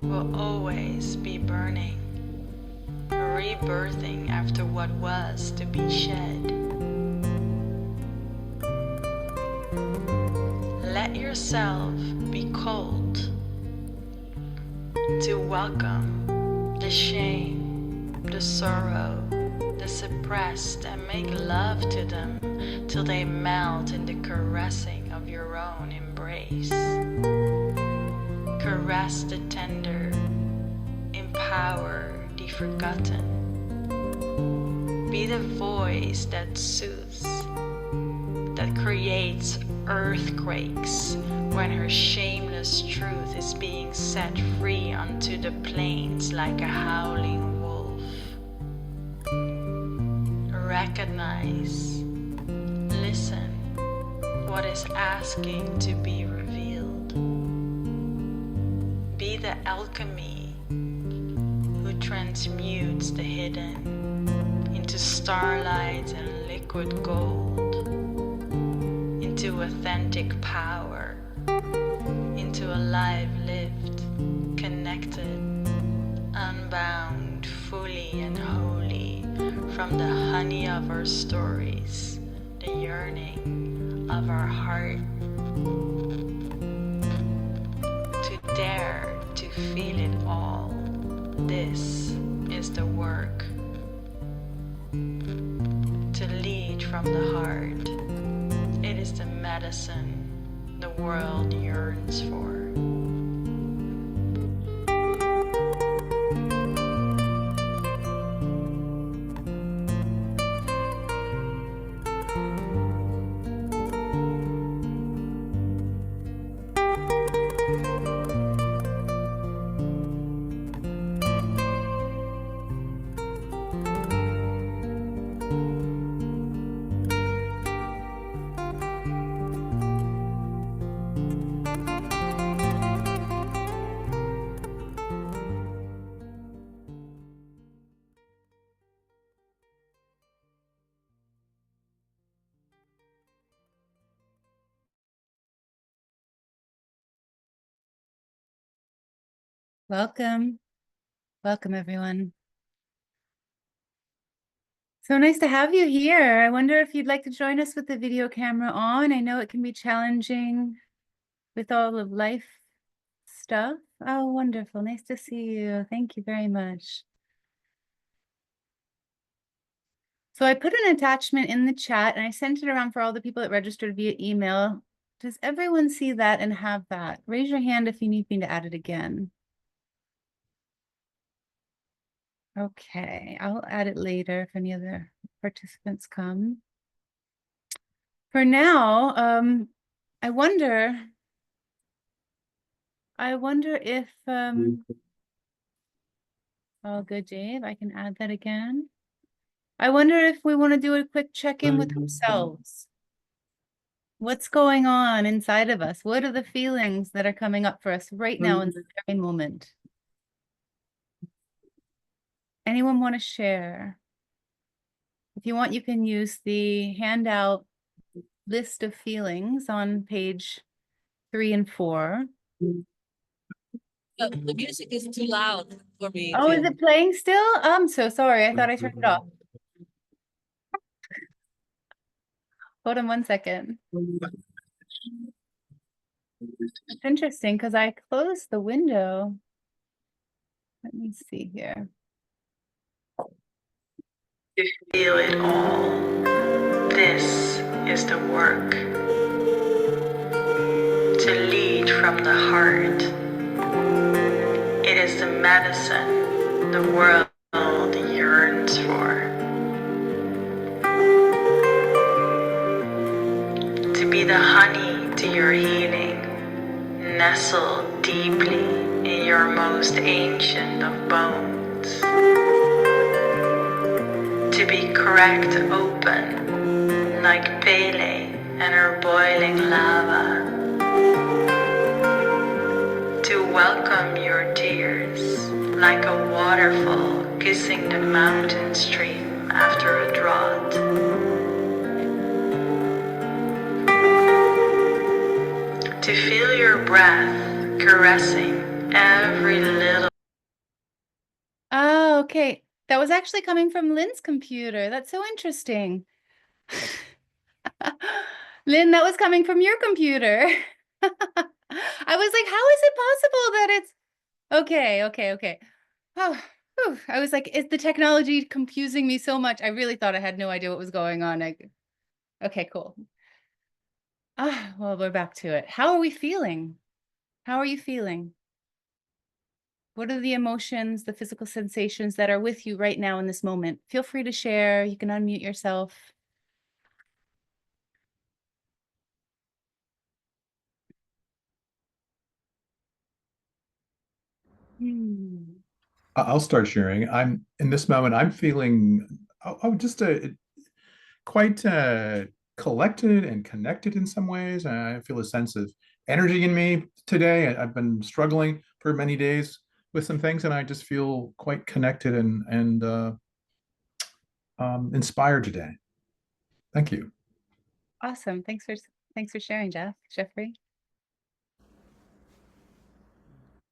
will always be burning, rebirthing after what was to be shed. Let yourself be cold to welcome the shame, the sorrow, the suppressed, and make love to them till they melt in the caressing of your own embrace. Caress the tender, empower the forgotten. Be the voice that soothes, that creates earthquakes when her shameless truth is being set free onto the plains like a howling wolf. Recognize, listen, what is asking to be revealed. Be the alchemy who transmutes the hidden into starlight and liquid gold, into authentic power, into a life lived, connected, unbound, fully and wholly from the honey of our stories, the yearning of our heart, to dare to feel it all. This is the work. To lead from the heart. It is the medicine the world yearns for. Welcome. Welcome, everyone. So nice to have you here. I wonder if you'd like to join us with the video camera on. I know it can be challenging with all of life stuff. Oh, wonderful. Nice to see you. Thank you very much. So I put an attachment in the chat and I sent it around for all the people that registered via email. Does everyone see that and have that? Raise your hand if you need me to add it again. Okay, I'll add it later if any other participants come. For now, I wonder if, oh, good, Dave, I can add that again. I wonder if we want to do a quick check-in with ourselves. What's going on inside of us? What are the feelings that are coming up for us right now in this very moment? Anyone want to share? If you want, you can use the handout list of feelings on page 3 and 4. The music is too loud for me. Oh, is it playing still? I'm so sorry. I thought I turned it off. Hold on one second. It's interesting because I closed the window. Let me see here. To feel it all. This is the work. To lead from the heart. It is the medicine the world yearns for. To be the honey to your healing, nestled deeply in your most ancient of bones. To be cracked open like Pele and her boiling lava. To welcome your tears like a waterfall kissing the mountain stream after a drought. To feel your breath caressing every little okay. That was actually coming from Lynn's computer. That's so interesting. Lynn, that was coming from your computer. I was like, how is it possible that it's okay. Oh, whew. I was like, is the technology confusing me so much? I really thought I had no idea what was going on. Okay, cool. Well, we're back to it. How are we feeling? How are you feeling? What are the emotions, the physical sensations that are with you right now in this moment? Feel free to share. You can unmute yourself. I'll start sharing. I'm in this moment. I'm feeling just quite collected and connected in some ways. I feel a sense of energy in me today. I've been struggling for many days with some things, and I just feel quite connected and inspired today. Thank you. Awesome. Thanks for sharing, Jeffrey.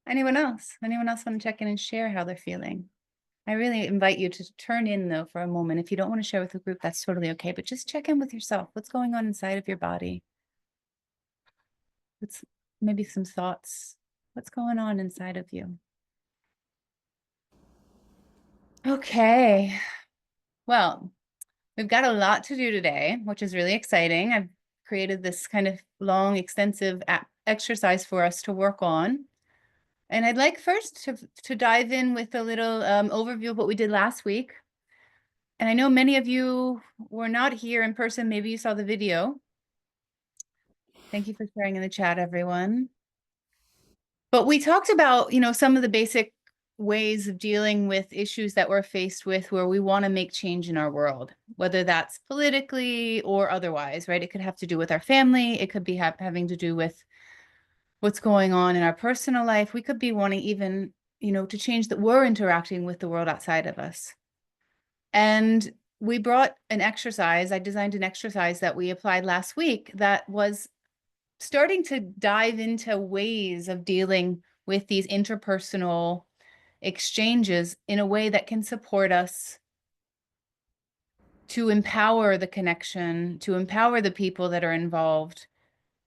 Anyone else? Anyone else want to check in and share how they're feeling? I really invite you to turn in though for a moment. If you don't want to share with the group, that's totally okay. But just check in with yourself. What's going on inside of your body? What's maybe some thoughts? What's going on inside of you? Okay. Well, we've got a lot to do today, which is really exciting. I've created this kind of long, extensive exercise for us to work on. And I'd like first to dive in with a little overview of what we did last week. And I know many of you were not here in person. Maybe you saw the video. Thank you for sharing in the chat, everyone. But we talked about, some of the basic ways of dealing with issues that we're faced with where we want to make change in our world, whether that's politically or otherwise, right? It could have to do with our family. It could be having to do with what's going on in our personal life. We could be wanting even, to change that we're interacting with the world outside of us. And we brought an exercise. I designed an exercise that we applied last week that was starting to dive into ways of dealing with these interpersonal exchanges in a way that can support us to empower the connection, to empower the people that are involved,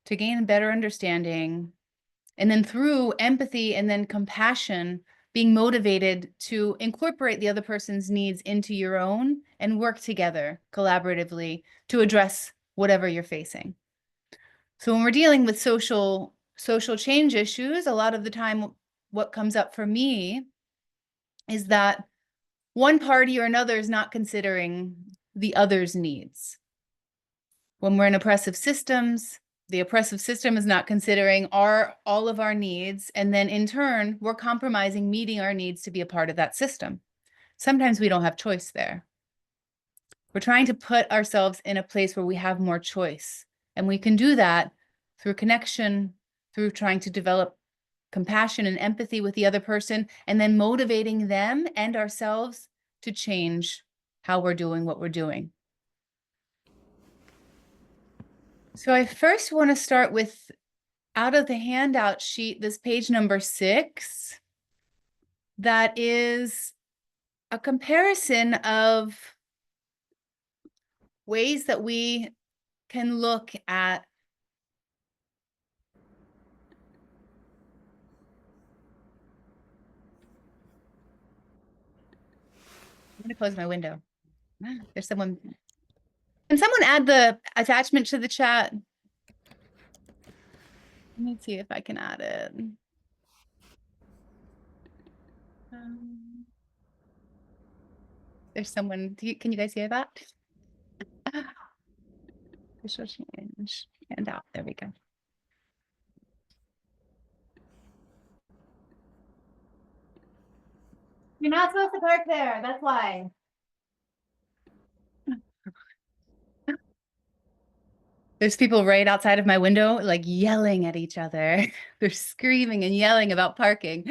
to gain a better understanding, and then through empathy and then compassion, being motivated to incorporate the other person's needs into your own and work together collaboratively to address whatever you're facing. So when we're dealing with social change issues, a lot of the time what comes up for me is that one party or another is not considering the other's needs. When we're in oppressive systems, the oppressive system is not considering all of our needs, and then in turn, we're compromising meeting our needs to be a part of that system. Sometimes we don't have choice there. We're trying to put ourselves in a place where we have more choice, and we can do that through connection, through trying to develop compassion and empathy with the other person, and then motivating them and ourselves to change how we're doing what we're doing. So I first want to start with, out of the handout sheet, this page number 6, that is a comparison of ways that we can look at I'm going to close my window. There's someone. Can someone add the attachment to the chat? Let me see if I can add it. There's someone. Can you guys hear that? Visual change handout. There we go. You're not supposed to park there. That's why. There's people right outside of my window, like yelling at each other. They're screaming and yelling about parking.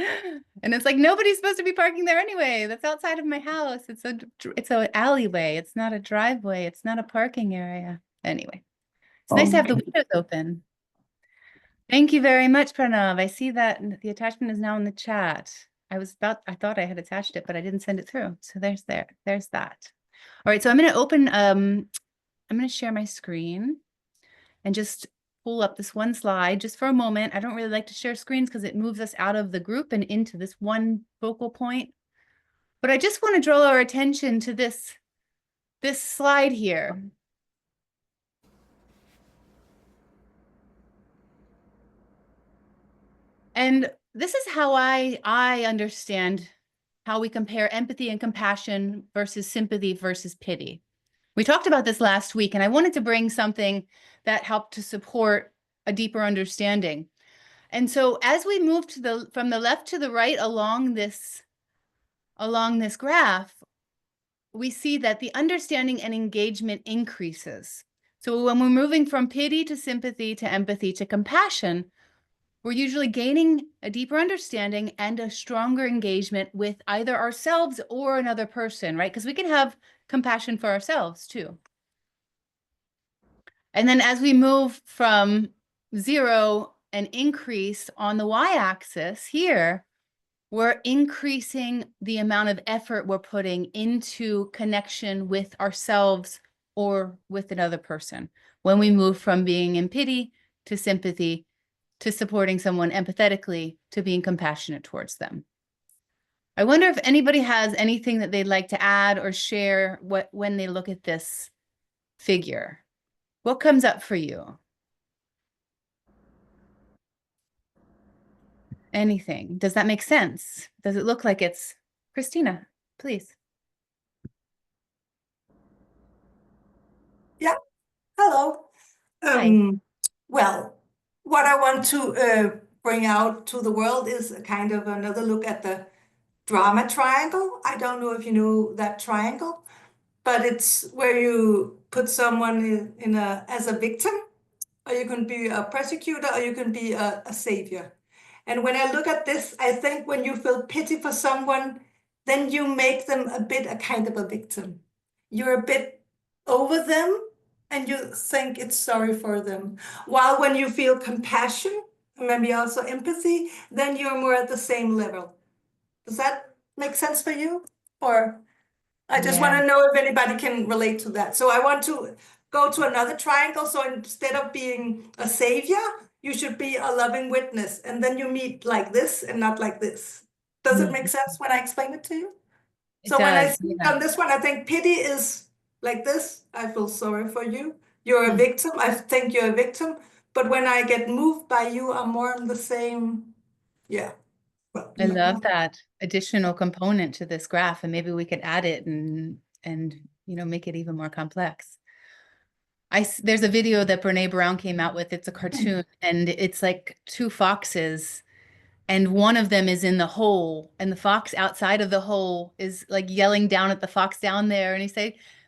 And it's like, nobody's supposed to be parking there anyway. That's outside of my house. It's an alleyway. It's not a driveway. It's not a parking area. Anyway, it's nice to have the windows open. Thank you very much, Pranav. I see that the attachment is now in the chat. I thought I had attached it, but I didn't send it through. So there's that. All right, so I'm going to open, I'm going to share my screen and just pull up this one slide just for a moment. I don't really like to share screens because it moves us out of the group and into this one focal point. But I just want to draw our attention to this slide here. And this is how I understand how we compare empathy and compassion versus sympathy versus pity. We talked about this last week, and I wanted to bring something that helped to support a deeper understanding. And so as we move from the left to the right along this graph, we see that the understanding and engagement increases. So when we're moving from pity to sympathy to empathy to compassion, we're usually gaining a deeper understanding and a stronger engagement with either ourselves or another person, right? Because we can have compassion for ourselves too. And then as we move from 0 and increase on the y-axis here, we're increasing the amount of effort we're putting into connection with ourselves or with another person. When we move from being in pity to sympathy, to supporting someone empathetically, to being compassionate towards them. I wonder if anybody has anything that they'd like to add or share when they look at this figure. What comes up for you? Anything? Does that make sense? Does it look like it's Christina, please? Yeah, hello. Hi. Well, what I want to bring out to the world is a kind of another look at the drama triangle. I don't know if you know that triangle, but it's where you put someone as a victim, or you can be a persecutor, or you can be a savior. And when I look at this, I think when you feel pity for someone, then you make them a kind of a victim. You're a bit over them and you think it's sorry for them. While when you feel compassion, maybe also empathy, then you're more at the same level. Does that make sense for you? Or I just want to know if anybody can relate to that. So I want to go to another triangle. So instead of being a savior, you should be a loving witness. And then you meet like this and not like this. Does it make sense when I explain it to you? So when I see on this one, I think pity is like this. I feel sorry for you. You're a victim. I think you're a victim. But when I get moved by you, I'm more on the same. Yeah. Well, I love that additional component to this graph, and maybe we could add it and make it even more complex. There's a video that Brene Brown came out with. It's a cartoon, and it's like two foxes, and one of them is in the hole, and the fox outside of the hole is like yelling down at the fox down there, and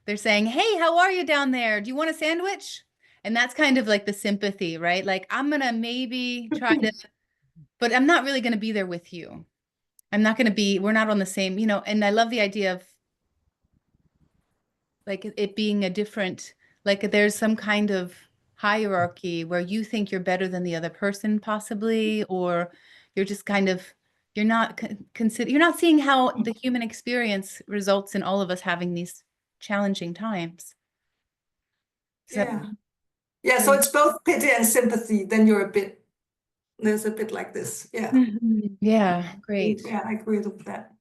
they're saying, "Hey, how are you down there? Do you want a sandwich?" And that's kind of like the sympathy, right? Like, I'm gonna maybe try to, but I'm not really gonna be there with you. We're not on the same, and I love the idea of like it being a different, like there's some kind of hierarchy where you think you're better than the other person possibly, or you're just kind of, you're not seeing how the human experience results in all of us having these challenging times. Yeah. Yeah, so it's both pity and sympathy. Then there's a bit like this. Yeah. Yeah, great. Yeah, I agree with that.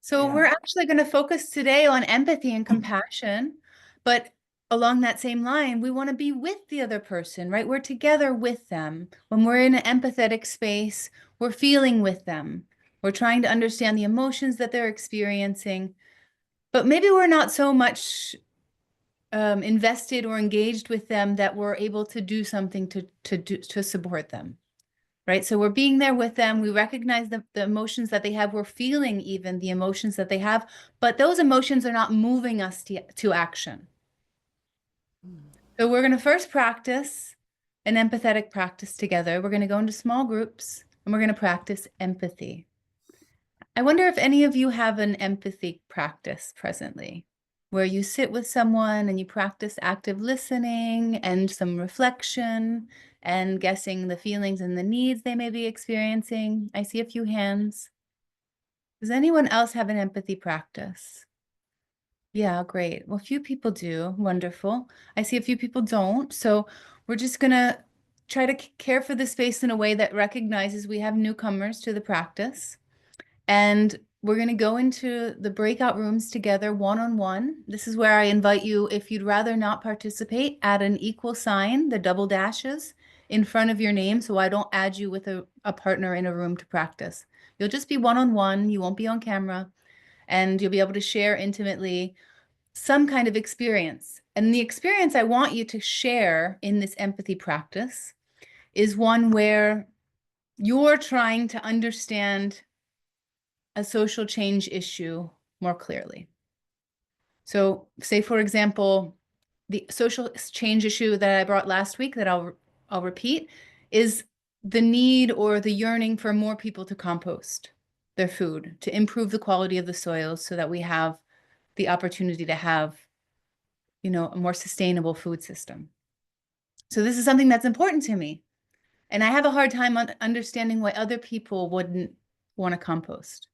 So we're actually going to focus today on empathy and compassion, but along that same line, we want to be with the other person, right? We're together with them. When we're in an empathetic space, we're feeling with them. We're trying to understand the emotions that they're experiencing, but maybe we're not so much invested or engaged with them that we're able to do something to support them. Right? So we're being there with them. We recognize the emotions that they have. We're feeling even the emotions that they have, but those emotions are not moving us to action. So we're going to first practice an empathetic practice together. We're going to go into small groups and we're going to practice empathy. I wonder if any of you have an empathy practice presently, where you sit with someone and you practice active listening and some reflection and guessing the feelings and the needs they may be experiencing. I see a few hands. Does anyone else have an empathy practice? Yeah, great. Well, a few people do. Wonderful. I see a few people don't. So we're just going to try to care for the space in a way that recognizes we have newcomers to the practice. And we're going to go into the breakout rooms together one-on-one. This is where I invite you, if you'd rather not participate, add an equal sign, the double dashes, in front of your name so I don't add you with a partner in a room to practice. You'll just be one-on-one. You won't be on camera. And you'll be able to share intimately some kind of experience. And the experience I want you to share in this empathy practice is one where you're trying to understand a social change issue more clearly. So say, for example, the social change issue that I brought last week that I'll repeat is the need or the yearning for more people to compost their food, to improve the quality of the soils so that we have the opportunity to have, you know, a more sustainable food system. So this is something that's important to me. And I have a hard time understanding why other people wouldn't want to compost.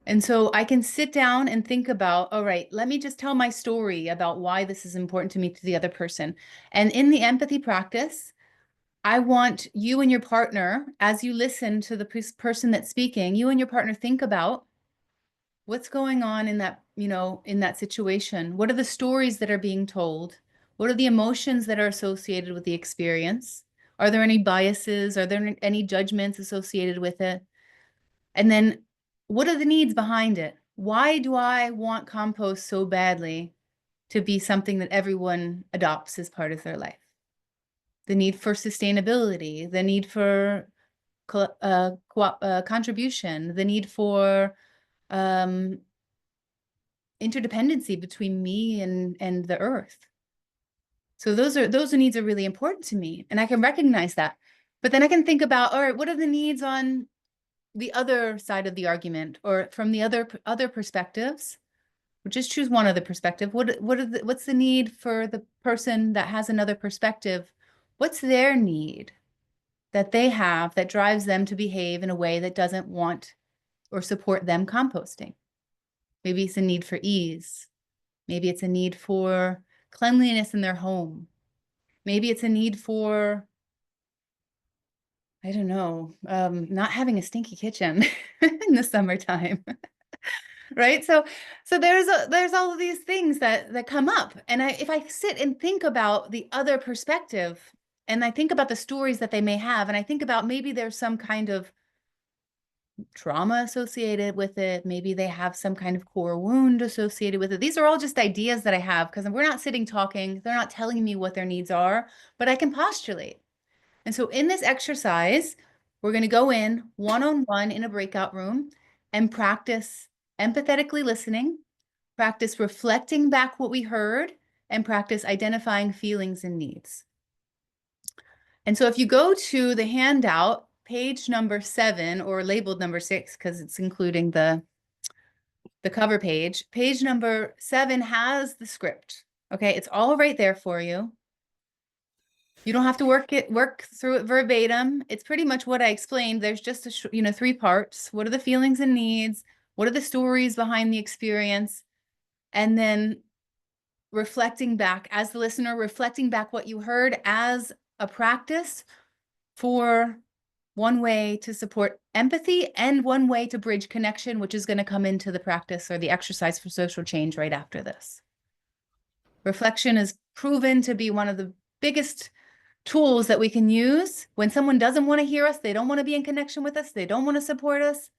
And so I can sit down and think about, all right, let me just tell my story about why this is important to me to the other person. And in the empathy practice, I want you and your partner, as you listen to the person that's speaking, you and your partner think about what's going on in that, you know, in that situation. What are the stories that are being told? What are the emotions that are associated with the experience? Are there any biases? Are there any judgments associated with it? And then what are the needs behind it? Why do I want compost so badly to be something that everyone adopts as part of their life? The need for sustainability, the need for contribution, the need for interdependency between me and the earth. So those needs are really important to me, and I can recognize that. But then I can think about, all right, what are the needs on the other side of the argument, or from the other perspectives? Or just choose one other perspective. What's the need for the person that has another perspective? What's their need that they have that drives them to behave in a way that doesn't want or support them composting? Maybe it's a need for ease. Maybe it's a need for cleanliness in their home. Maybe it's a need for, I don't know, not having a stinky kitchen in the summertime. Right? So there's all of these things that come up. And if I sit and think about the other perspective, and I think about the stories that they may have, and I think about maybe there's some kind of trauma associated with it. Maybe they have some kind of core wound associated with it. These are all just ideas that I have because we're not sitting talking. They're not telling me what their needs are, but I can postulate. And so in this exercise, we're going to go in one-on-one in a breakout room and practice empathetically listening, practice reflecting back what we heard, and practice identifying feelings and needs. And so if you go to the handout, page number 7, or labeled number 6, because it's including the cover page, page number 7 has the script. Okay, it's all right there for you. You don't have to work through it verbatim. It's pretty much what I explained. There's just 3 parts. What are the feelings and needs? What are the stories behind the experience? And then reflecting back as the listener, reflecting back what you heard as a practice for one way to support empathy and one way to bridge connection, which is going to come into the practice or the exercise for social change right after this. Reflection is proven to be one of the biggest tools that we can use when someone doesn't want to hear us, they don't want to be in connection with us, they don't want to support us,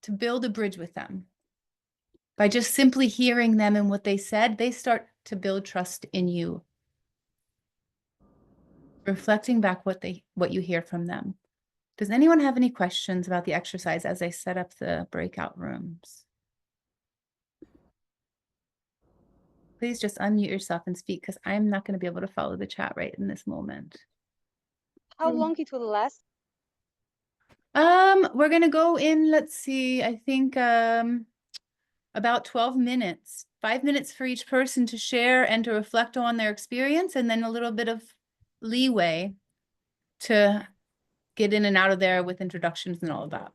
to build a bridge with them. By just simply hearing them and what they said, they start to build trust in you. Reflecting back what you hear from them. Does anyone have any questions about the exercise as I set up the breakout rooms? Please just unmute yourself and speak, because I'm not going to be able to follow the chat right in this moment. How long it will last? We're going to go in, let's see, I think about 12 minutes, 5 minutes for each person to share and to reflect on their experience, and then a little bit of leeway to get in and out of there with introductions and all of that.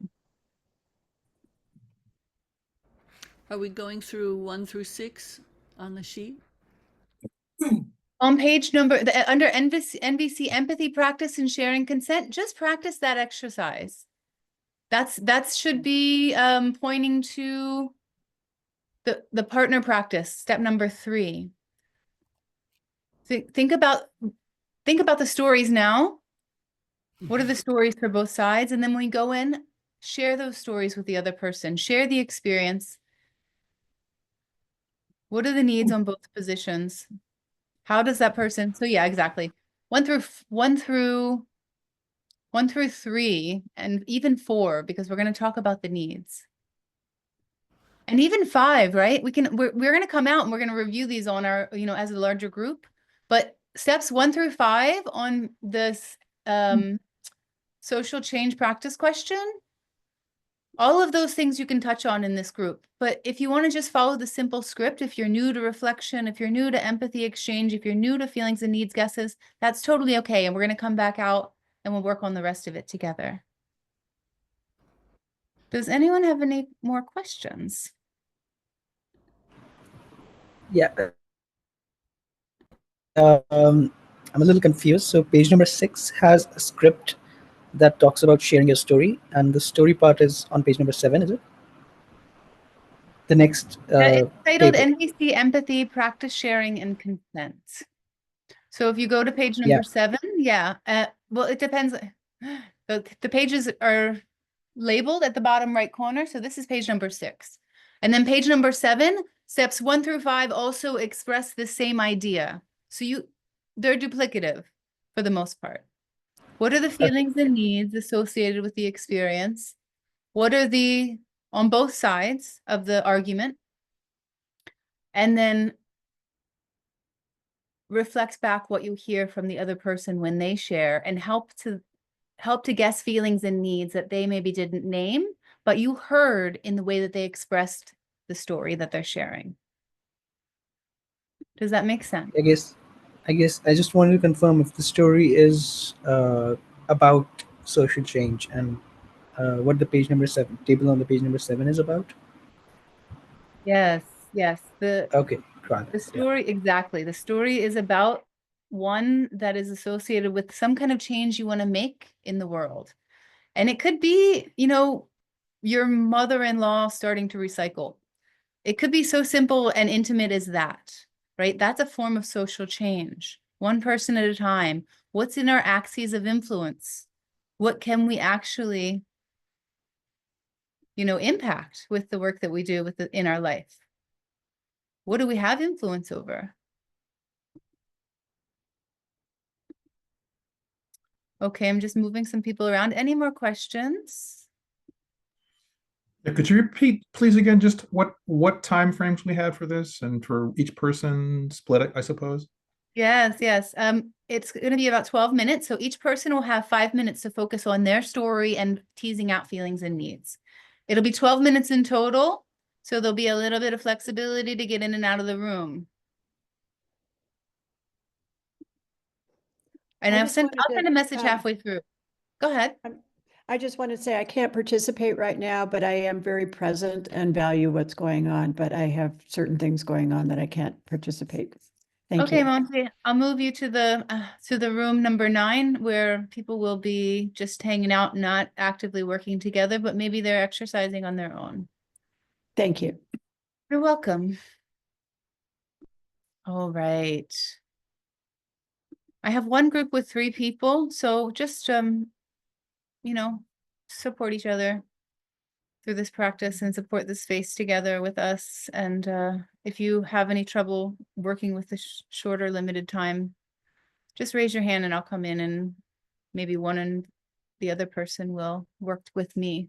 Are we going through 1 through 6 on the sheet? On page number, under NVC empathy, practice and sharing consent, just practice that exercise. That should be pointing to the partner practice, step number 3. Think about the stories now. What are the stories for both sides? And then when we go in, share those stories with the other person. Share the experience. What are the needs on both positions? How does that person? So yeah, exactly. 1 through 3, and even 4, because we're going to talk about the needs. And even 5, right? We're going to come out and we're going to review these on our, as a larger group. But steps 1 through 5 on this social change practice question, all of those things you can touch on in this group. But if you want to just follow the simple script, if you're new to reflection, if you're new to empathy exchange, if you're new to feelings and needs guesses, that's totally okay. And we're going to come back out and we'll work on the rest of it together. Does anyone have any more questions? Yeah. I'm a little confused. So page number 6 has a script that talks about sharing your story, and the story part is on page number 7, is it? The next It's titled table. NVC Empathy, Practice Sharing, and Consent. So if you go to page number 7, well, it depends. The pages are labeled at the bottom right corner. So this is page number 6. And then page number 7, steps 1 through 5 also express the same idea. So they're duplicative for the most part. What are the feelings and needs associated with the experience? What are on both sides of the argument? And then reflect back what you hear from the other person when they share, and help to guess feelings and needs that they maybe didn't name, but you heard in the way that they expressed the story that they're sharing. Does that make sense? I guess I just wanted to confirm if the story is about social change, and what the page number 7 table on the page number 7 is about. Yes. Okay, got it. The story, exactly. The story is about one that is associated with some kind of change you want to make in the world. And it could be, your mother-in-law starting to recycle. It could be so simple and intimate as that, right? That's a form of social change. One person at a time. What's in our axes of influence? What can we actually, impact with the work that we do in our life? What do we have influence over? Okay, I'm just moving some people around. Any more questions? Yeah, could you repeat, please, again, just what time frames we have for this and for each person split, I suppose? Yes. It's going to be about 12 minutes. So each person will have 5 minutes to focus on their story and teasing out feelings and needs. It'll be 12 minutes in total. So there'll be a little bit of flexibility to get in and out of the room. And I'll send a message halfway through. Go ahead. I just want to say I can't participate right now, but I am very present and value what's going on, but I have certain things going on that I can't participate. Thank Okay, you. Monty, I'll move you to the room number 9, where people will be just hanging out, not actively working together, but maybe they're exercising on their own. Thank you. You're welcome. All right. I have one group with 3 people, so just support each other through this practice and support the space together with us. And if you have any trouble working with the shorter limited time, just raise your hand and I'll come in, and maybe one and the other person will work with me.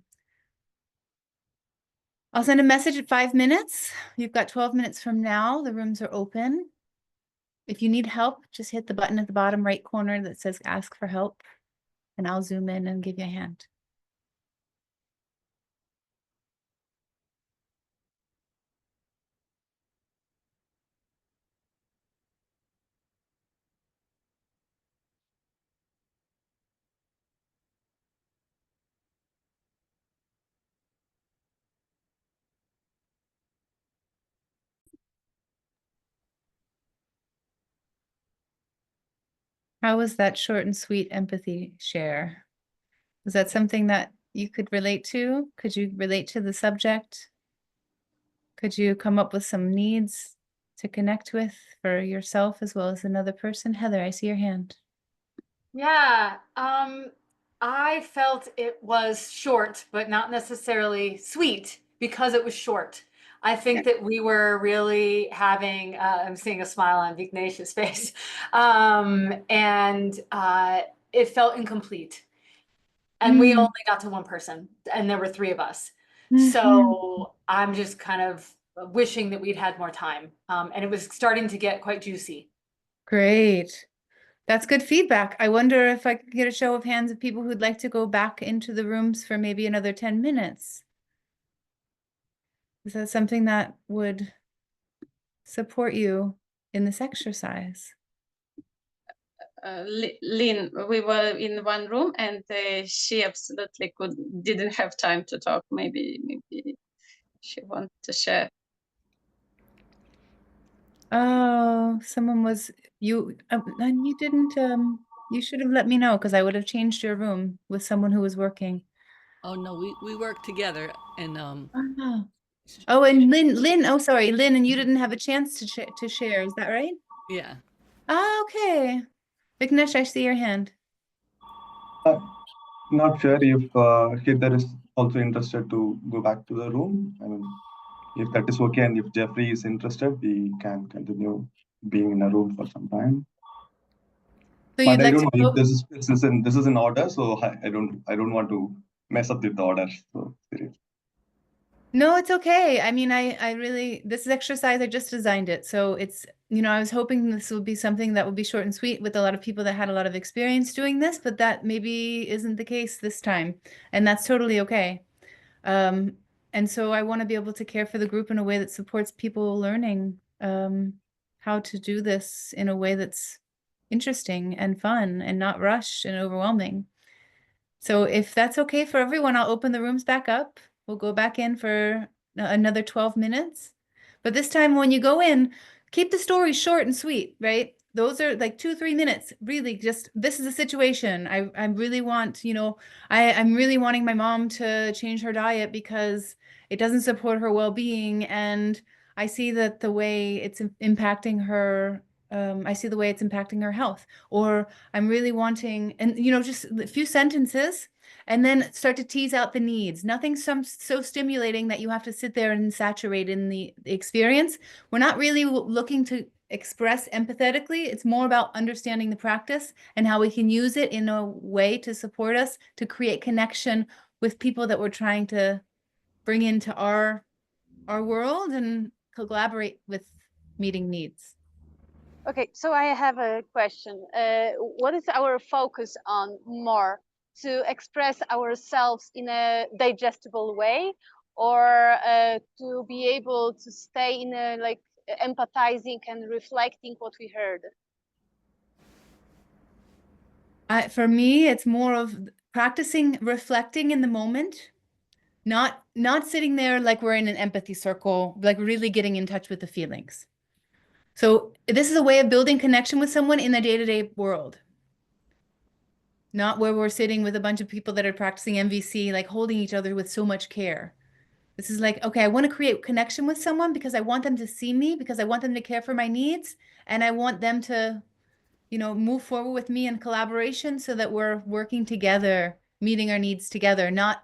I'll send a message at 5 minutes. You've got 12 minutes from now. The rooms are open. If you need help, just hit the button at the bottom right corner that says ask for help, and I'll zoom in and give you a hand. How was that short and sweet empathy share? Was that something that you could relate to? Could you relate to the subject? Could you come up with some needs to connect with for yourself as well as another person? Heather, I see your hand. Yeah, I felt it was short, but not necessarily sweet because it was short. I think that we were really having, I'm seeing a smile on Vignesh's face, and it felt incomplete. And we only got to one person, and there were three of us. So I'm just kind of wishing that we'd had more time. And it was starting to get quite juicy. Great. That's good feedback. I wonder if I could get a show of hands of people who'd like to go back into the rooms for maybe another 10 minutes. Is that something that would support you in this exercise? Lynn, we were in one room and she absolutely didn't have time to talk. Maybe she wanted to share. Oh, someone was you and you didn't you should have let me know because I would have changed your room with someone who was working. Oh no, we work together, and Oh, oh, and Lynn, oh sorry, Lynn, and you didn't have a chance to share, is that right? yeah. Oh, okay. Vignesh, I see your hand. Not sure if Heather is also interested to go back to the room. I mean, if that is okay, and if Jeffrey is interested, we can continue being in a room for some time. So But you'd I like don't to know go? if this is in order, so I don't want to mess up with the order. So No, it's okay. I mean, I really, this exercise, I just designed it. So it's, you know, I was hoping this would be something that would be short and sweet with a lot of people that had a lot of experience doing this, but that maybe isn't the case this time. And that's totally okay. And so I want to be able to care for the group in a way that supports people learning how to do this in a way that's interesting and fun and not rushed and overwhelming. So if that's okay for everyone, I'll open the rooms back up. We'll go back in for another 12 minutes. But this time when you go in, keep the story short and sweet, right? Those are like 2-3 minutes. Really, just this is a situation. I really want, you know, I'm really wanting my mom to change her diet because it doesn't support her well-being. And I see that the way it's impacting her, I see the way it's impacting her health. Or I'm really wanting, and you know, just a few sentences and then start to tease out the needs. Nothing so stimulating that you have to sit there and saturate in the experience. We're not really looking to express empathetically. It's more about understanding the practice and how we can use it in a way to support us to create connection with people that we're trying to bring into our world and collaborate with meeting needs. Okay, so I have a question. What is our focus on more? To express ourselves in a digestible way, or to be able to stay in a like empathizing and reflecting what we heard? For me, it's more of practicing reflecting in the moment, not sitting there like we're in an empathy circle, like really getting in touch with the feelings. So this is a way of building connection with someone in the day-to-day world, not where we're sitting with a bunch of people that are practicing MVC, like holding each other with so much care. This is like, okay, I want to create connection with someone because I want them to see me, because I want them to care for my needs, and I want them to, you know, move forward with me in collaboration so that we're working together, meeting our needs together, not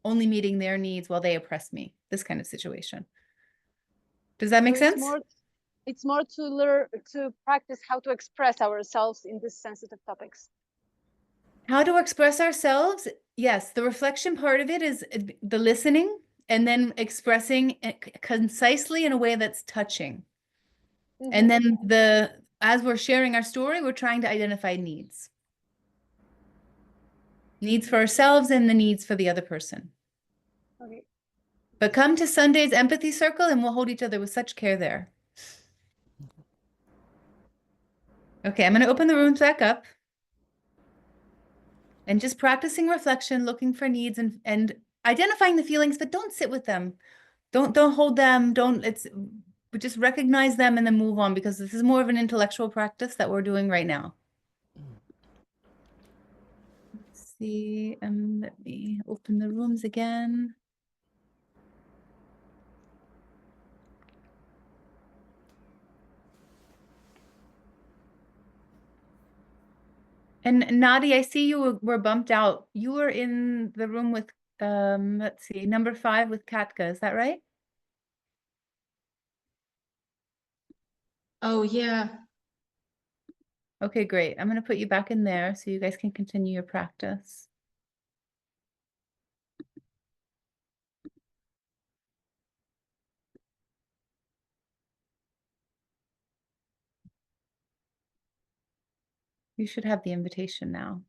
only meeting their needs while they oppress me. This kind of situation. Does that make So sense? it's more to learn to practice how to express ourselves in these sensitive topics. How to express ourselves? Yes, the reflection part of it is the listening and then expressing concisely in a way that's touching. And then as we're sharing our story, we're trying to identify needs. Needs for ourselves and the needs for the other person. Okay. But come to Sunday's empathy circle and we'll hold each other with such care there. Okay, I'm going to open the rooms back up. And just practicing reflection, looking for needs and identifying the feelings, but don't sit with them. Don't hold them. But just recognize them and then move on, because this is more of an intellectual practice that we're doing right now. see, let me open the rooms again. And Nadi, I see you were bumped out. You were in the room with, let's see, number 5 with Katka, is that right? Oh, yeah. Okay, great. I'm going to put you back in there so you guys can continue your practice. You should have the invitation now.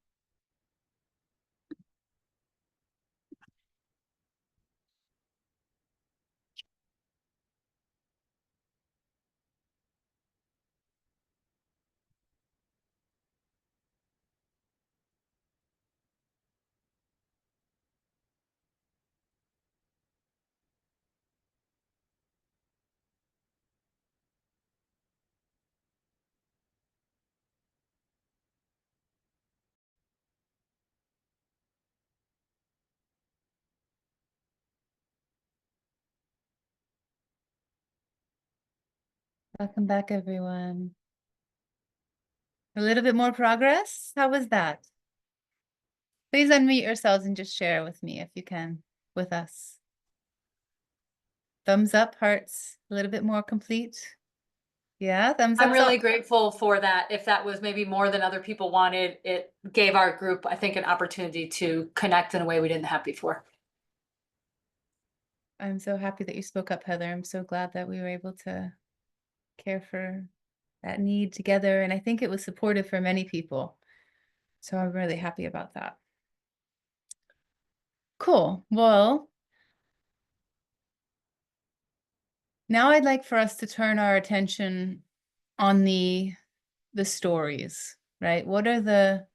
Welcome back, everyone. A little bit more progress? How was that? Please unmute yourselves and just share with me if you can, with us. Thumbs up, hearts, a little bit more complete. Yeah, thumbs up. I'm really grateful for that. If that was maybe more than other people wanted, it gave our group, I think, an opportunity to connect in a way we didn't have before. I'm so happy that you spoke up, Heather. I'm so glad that we were able to care for that need together. And I think it was supportive for many people. So I'm really happy about that. Cool. Well, now I'd like for us to turn our attention on the stories, right? What are the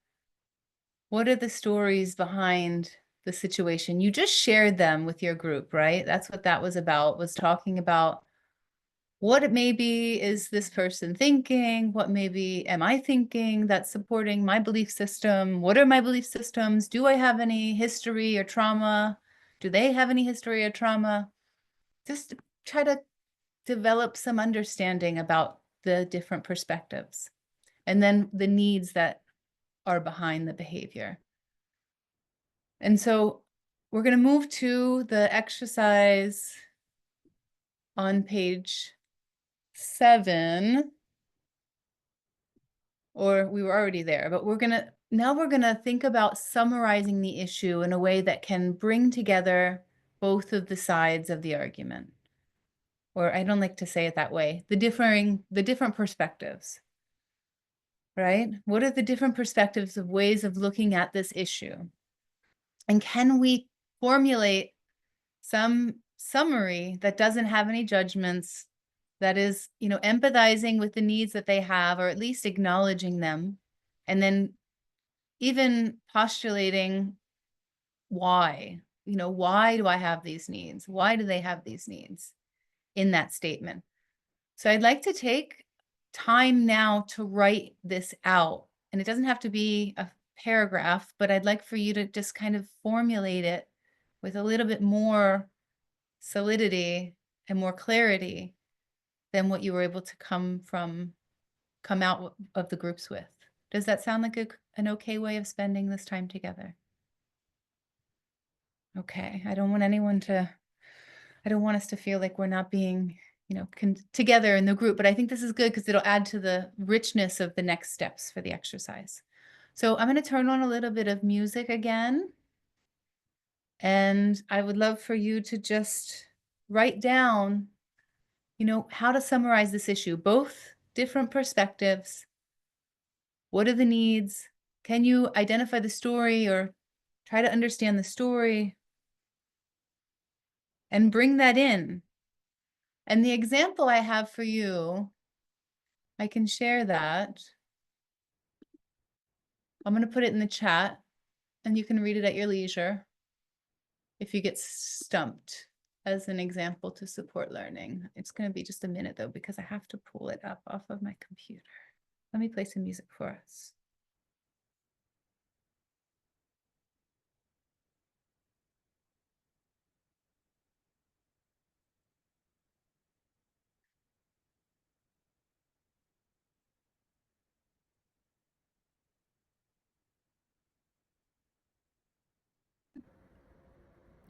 stories behind the situation? You just shared them with your group, right? That's what that was about, was talking about what maybe is this person thinking? What maybe am I thinking that's supporting my belief system? What are my belief systems? Do I have any history or trauma? Do they have any history or trauma? Just try to develop some understanding about the different perspectives and then the needs that are behind the behavior. And so we're going to move to the exercise on page 7, or we were already there, but now we're going to think about summarizing the issue in a way that can bring together both of the sides of the argument. Or I don't like to say it that way, the different perspectives, right? What are the different perspectives of ways of looking at this issue? And can we formulate some summary that doesn't have any judgments, that is, empathizing with the needs that they have, or at least acknowledging them, and then even postulating why, why do I have these needs? Why do they have these needs in that statement? So I'd like to take time now to write this out. And it doesn't have to be a paragraph, but I'd like for you to just kind of formulate it with a little bit more solidity and more clarity than what you were able to come out of the groups with. Does that sound like an okay way of spending this time together? Okay, I don't want us to feel like we're not being, together in the group, but I think this is good because it'll add to the richness of the next steps for the exercise. So I'm going to turn on a little bit of music again. And I would love for you to just write down, how to summarize this issue, both different perspectives. What are the needs? Can you identify the story or try to understand the story and bring that in? And the example I have for you, I can share that. I'm going to put it in the chat and you can read it at your leisure if you get stumped, as an example to support learning. It's going to be just a minute though, because I have to pull it up off of my computer. Let me play some music for us.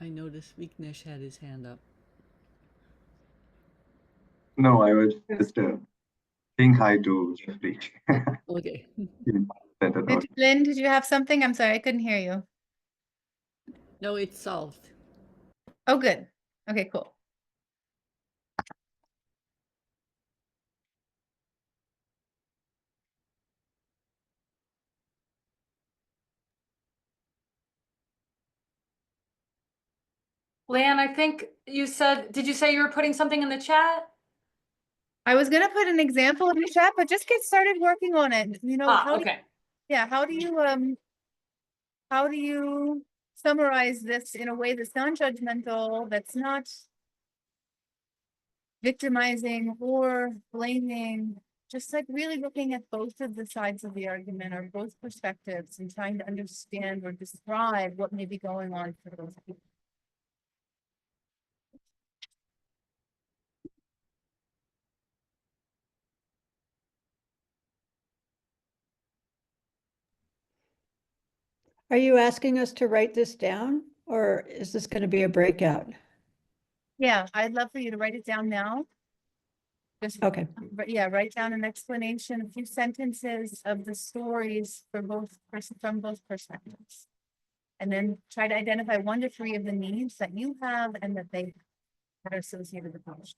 I noticed Vignesh had his hand up. No, I was just saying hi to Jeffrey. Okay. He sent a note. Lynn, did you have something? I'm sorry, I couldn't hear you. No, it's solved. Oh, good. Okay, cool. Lan, I think you said, did you say you were putting something in the chat? I was gonna put an example in the chat, but just get started working on it. You know, how do Okay. yeah, how do you summarize this in a way that's non-judgmental, that's not victimizing or blaming, just like really looking at both of the sides of the argument or both perspectives and trying to understand or describe what may be going on for those people. Are you asking us to write this down, or is this going to be a breakout? Yeah, I'd love for you to write it down now. Just, Okay. but yeah, write down an explanation, a few sentences of the stories for from both perspectives. And then try to identify 1 to 3 of the needs that you have and that are associated with those.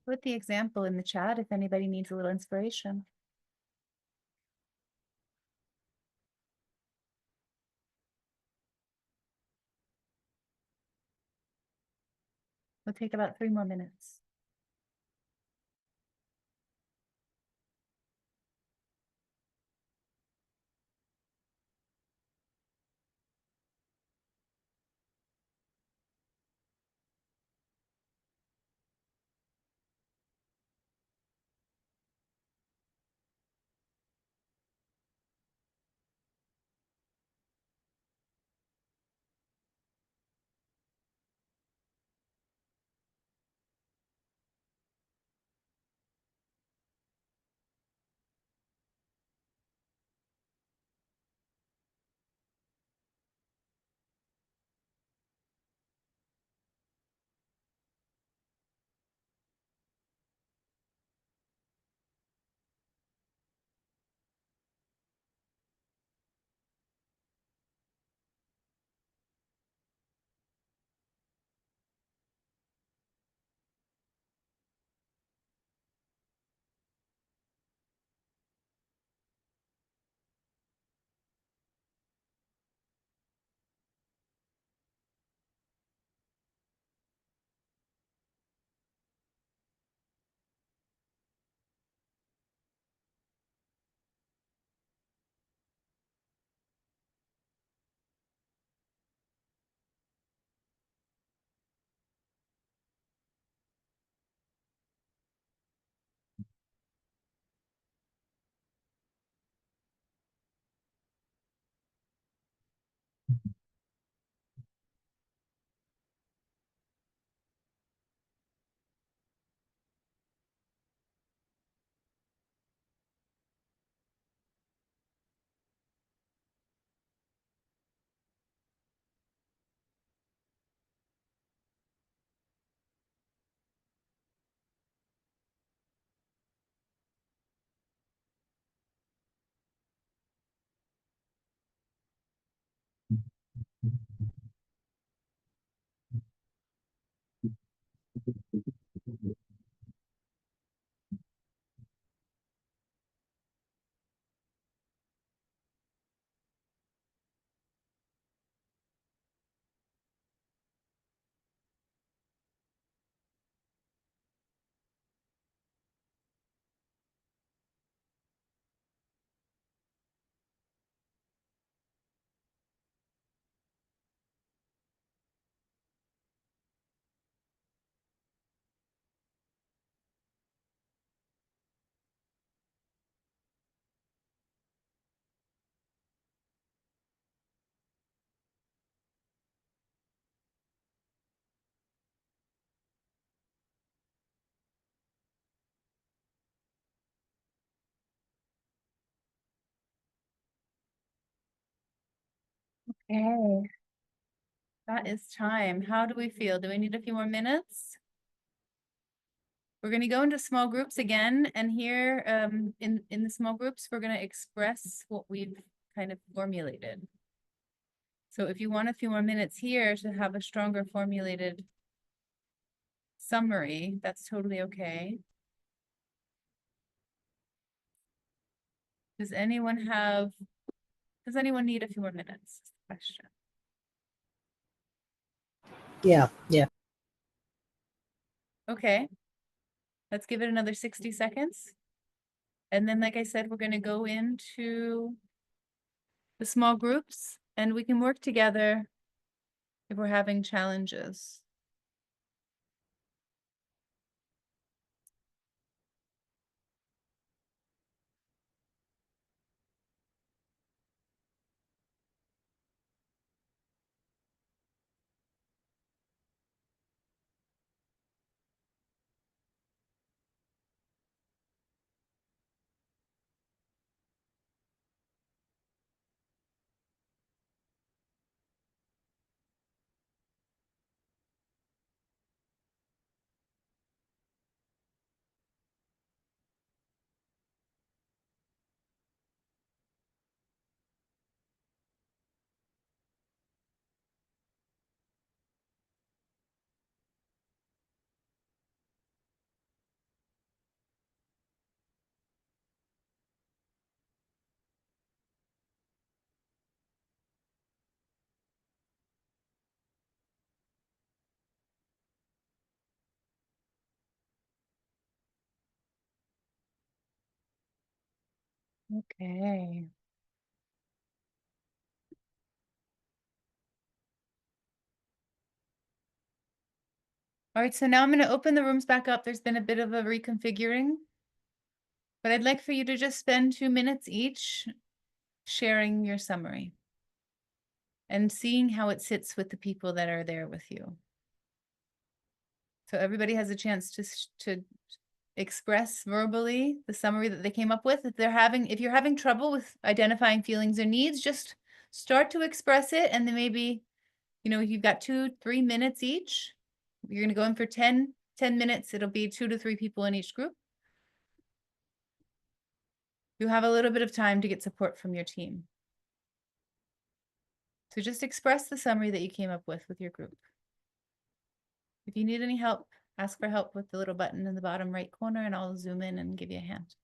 Put the example in the chat if anybody needs a little inspiration. We'll take about 3 more minutes. Okay. That is time. How do we feel? Do we need a few more minutes? We're going to go into small groups again, and here in the small groups, we're going to express what we've kind of formulated. So if you want a few more minutes here to have a stronger formulated summary, that's totally okay. Does anyone need a few more minutes? Question. Yeah, yeah. Okay. Let's give it another 60 seconds. And then, like I said, we're going to go into the small groups and we can work together if we're having challenges. Okay. All right, so now I'm going to open the rooms back up. There's been a bit of a reconfiguring, but I'd like for you to just spend 2 minutes each sharing your summary and seeing how it sits with the people that are there with you. So everybody has a chance to express verbally the summary that they came up with. If you're having trouble with identifying feelings or needs, just start to express it, and then maybe, you've got 2-3 minutes each. You're going to go in for 10 minutes. It'll be 2 to 3 people in each group. You have a little bit of time to get support from your team. So just express the summary that you came up with your group. If you need any help, ask for help with the little button in the bottom right corner, and I'll zoom in and give you a hand.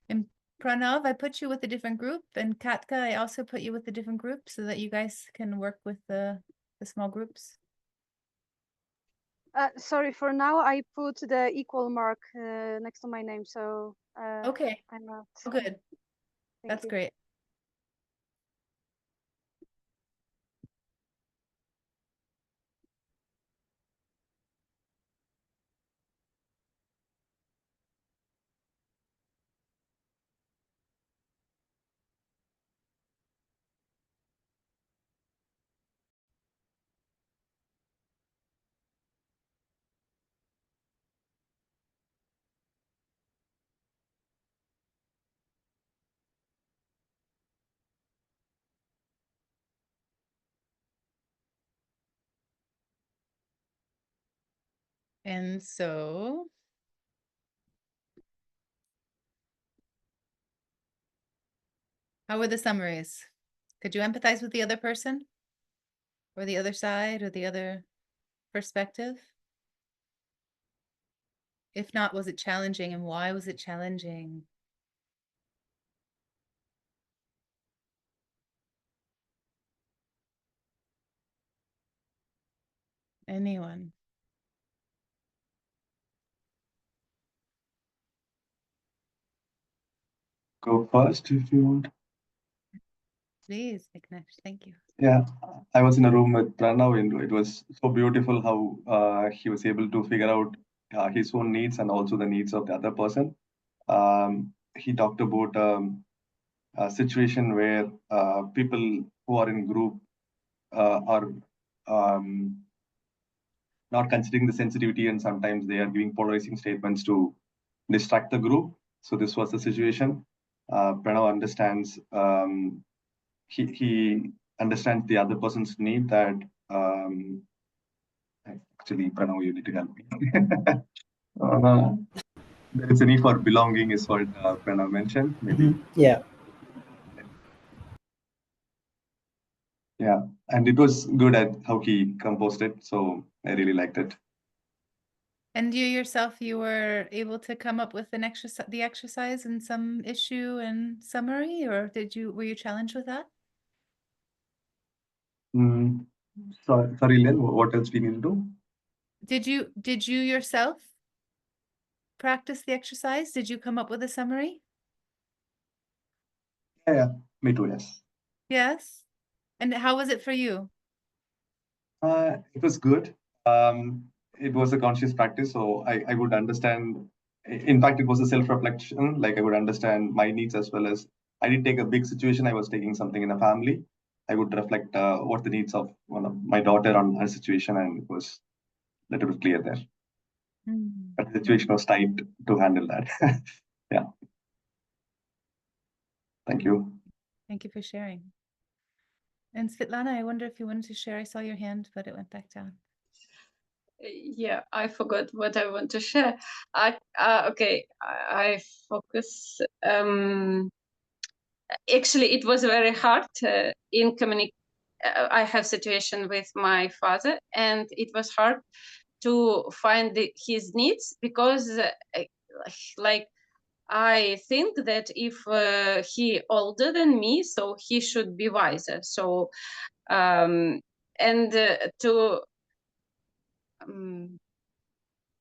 And Pranav, I put you with a different group, and Katka, I also put you with a different group so that you guys can work with the small groups. Sorry, for now I put the equal mark next to my name, so Okay. I'm not. Oh, good. Thank That's you. great. And so how were the summaries? Could you empathize with the other person or the other side or the other perspective? If not, was it challenging, and why was it challenging? Anyone? Go first if you want. Please, Vignesh, thank you. Yeah, I was in a room with Pranav, and it was so beautiful how he was able to figure out his own needs and also the needs of the other person. He talked about a situation where people who are in group are not considering the sensitivity, and sometimes they are giving polarizing statements to distract the group. So this was the situation. Pranav understands, he understands the other person's need that, actually, Pranav, you need to help me. There is a need for belonging is what Pranav mentioned, maybe. Yeah. Yeah, and it was good at how he composed it, so I really liked it. And you yourself, you were able to come up with an the exercise and some issue and summary, or were you challenged with that? Sorry, Len, what else we need to do? Did you yourself practice the exercise? Did you come up with a summary? Yeah, me too, yes. Yes. And how was it for you? It was good. It was a conscious practice, so I would understand. In fact, it was a self-reflection. Like I would understand my needs as well as I didn't take a big situation. I was taking something in a family. I would reflect what the needs of one of my daughter on her situation, and it was a little bit clear there. But the situation was tight to handle that. Yeah. Thank you. Thank you for sharing. And Svetlana, I wonder if you wanted to share. I saw your hand, but it went back down. Yeah, I forgot what I want to share. Okay, I focus. Actually, it was very hard in communication. I have situation with my father, and it was hard to find his needs because, like, I think that if he older than me, so he should be wiser. So, and to.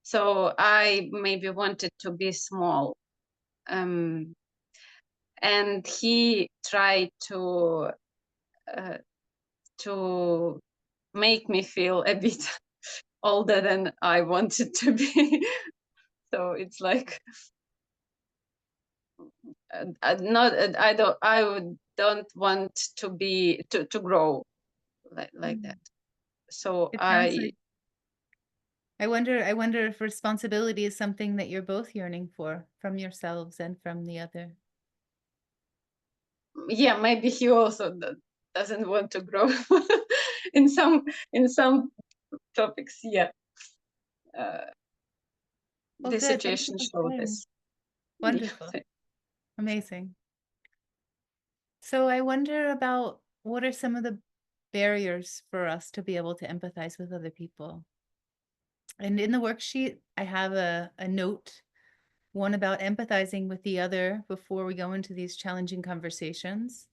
So I maybe wanted to be small, and he tried to make me feel a bit older than I wanted to be. So it's like don't want to be to grow like that. So It sounds like, I wonder if responsibility is something that you're both yearning for from yourselves and from the other. Yeah, maybe he also doesn't want to grow in some topics. Yeah. Well, The good. Thank you situation for showed sharing. this. Wonderful. Amazing. So I wonder about what are some of the barriers for us to be able to empathize with other people. And in the worksheet, I have a note, one about empathizing with the other before we go into these challenging conversations,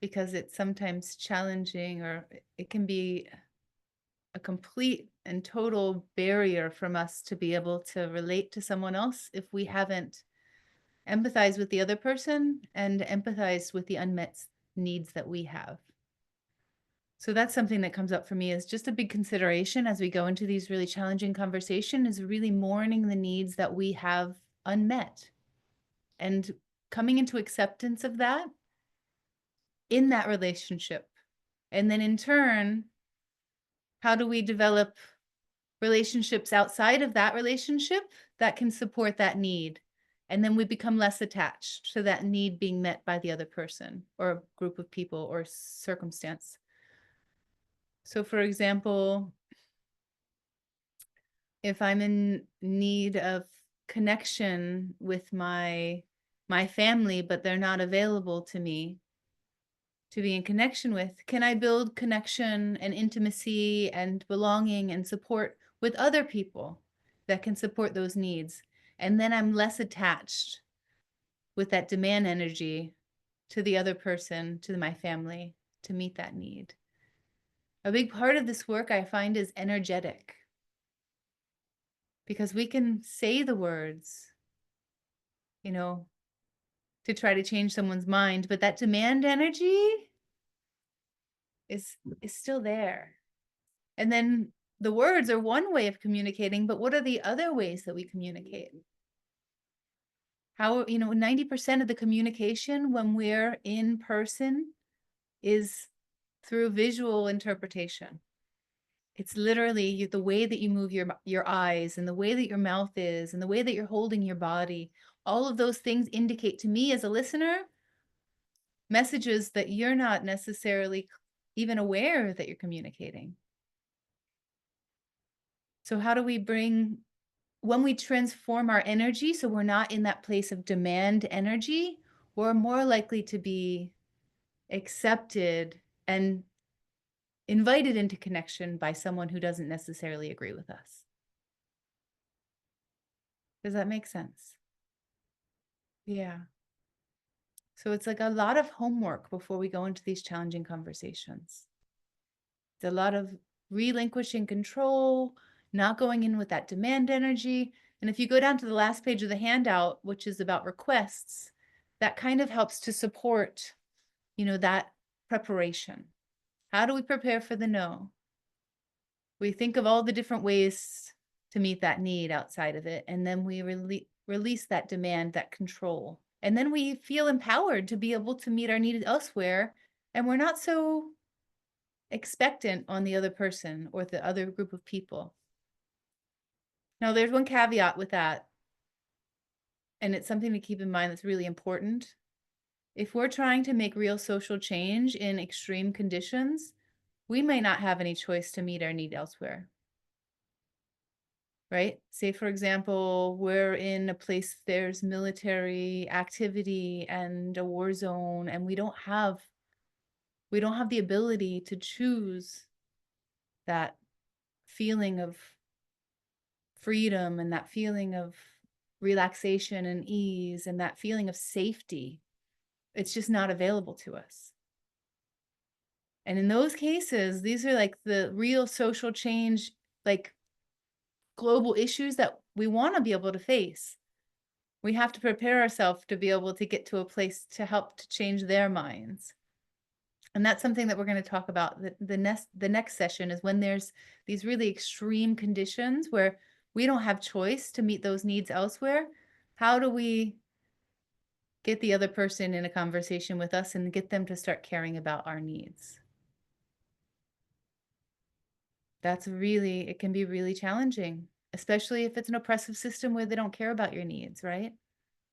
because it's sometimes challenging, or it can be a complete and total barrier from us to be able to relate to someone else if we haven't empathized with the other person and empathized with the unmet needs that we have. So that's something that comes up for me as just a big consideration as we go into these really challenging conversations, is really mourning the needs that we have unmet and coming into acceptance of that in that relationship. And then in turn, how do we develop relationships outside of that relationship that can support that need? And then we become less attached to that need being met by the other person or group of people or circumstance. So for example, if I'm in need of connection with my family, but they're not available to me to be in connection with, can I build connection and intimacy and belonging and support with other people that can support those needs? And then I'm less attached with that demand energy to the other person, to my family, to meet that need. A big part of this work I find is energetic, because we can say the words, you know, to try to change someone's mind, but that demand energy is still there. And then the words are one way of communicating, but what are the other ways that we communicate? How, 90% of the communication when we're in person is through visual interpretation. It's literally the way that you move your eyes and the way that your mouth is and the way that you're holding your body. all of those things indicate to me as a listener messages that you're not necessarily even aware that you're communicating. So how do we bring, when we transform our energy, so we're not in that place of demand energy, we're more likely to be accepted and invited into connection by someone who doesn't necessarily agree with us. Does that make sense? Yeah. So it's like a lot of homework before we go into these challenging conversations. It's a lot of relinquishing control, not going in with that demand energy. And if you go down to the last page of the handout, which is about requests, that kind of helps to support, you know, that preparation. How do we prepare for the no? We think of all the different ways to meet that need outside of it, and then we release that demand, that control. And then we feel empowered to be able to meet our needs elsewhere, and we're not so expectant on the other person or the other group of people. Now, there's one caveat with that, and it's something to keep in mind that's really important. If we're trying to make real social change in extreme conditions, we may not have any choice to meet our need elsewhere. Right? Say, for example, we're in a place there's military activity and a war zone, and we don't have the ability to choose that feeling of freedom and that feeling of relaxation and ease and that feeling of safety. It's just not available to us. And in those cases, these are like the real social change, like global issues that we want to be able to face. We have to prepare ourselves to be able to get to a place to help to change their minds. And that's something that we're going to talk about. The next session is when there's these really extreme conditions where we don't have choice to meet those needs elsewhere. How do we get the other person in a conversation with us and get them to start caring about our needs? It can be really challenging, especially if it's an oppressive system where they don't care about your needs, right?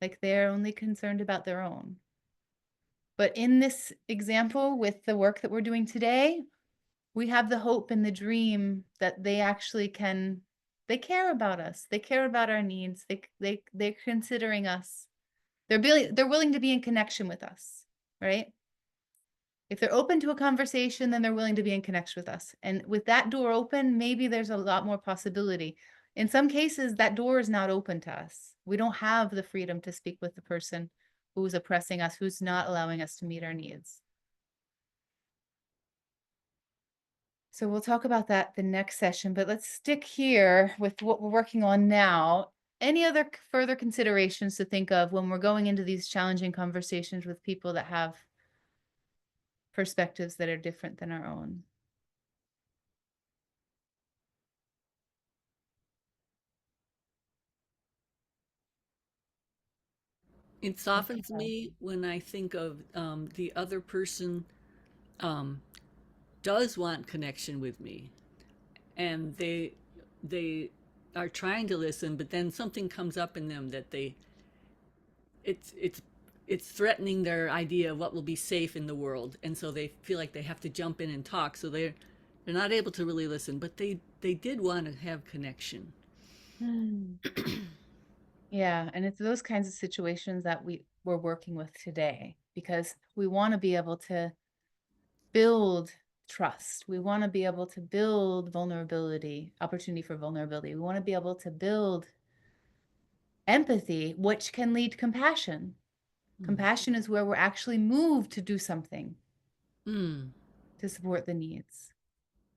Like they're only concerned about their own. But in this example, with the work that we're doing today, we have the hope and the dream that they actually they care about us. They care about our needs. They're considering us. They're willing to be in connection with us, right? If they're open to a conversation, then they're willing to be in connection with us. And with that door open, maybe there's a lot more possibility. In some cases, that door is not open to us. We don't have the freedom to speak with the person who's oppressing us, who's not allowing us to meet our needs. So we'll talk about that the next session, but let's stick here with what we're working on now. Any other further considerations to think of when we're going into these challenging conversations with people that have perspectives that are different than our own? It softens me when I think of the other person um, does want connection with me, and they are trying to listen, but then something comes up in them that it's it's it's threatening their idea of what will be safe in the world, and so they feel like they have to jump in and talk. So they're not able to really listen, but they did want to have connection. Yeah, and it's those kinds of situations that we're working with today, because we want to be able to build trust. We want to be able to build vulnerability, opportunity for vulnerability. We want to be able to build empathy, which can lead to compassion. Compassion is where we're actually moved to do something to support the needs.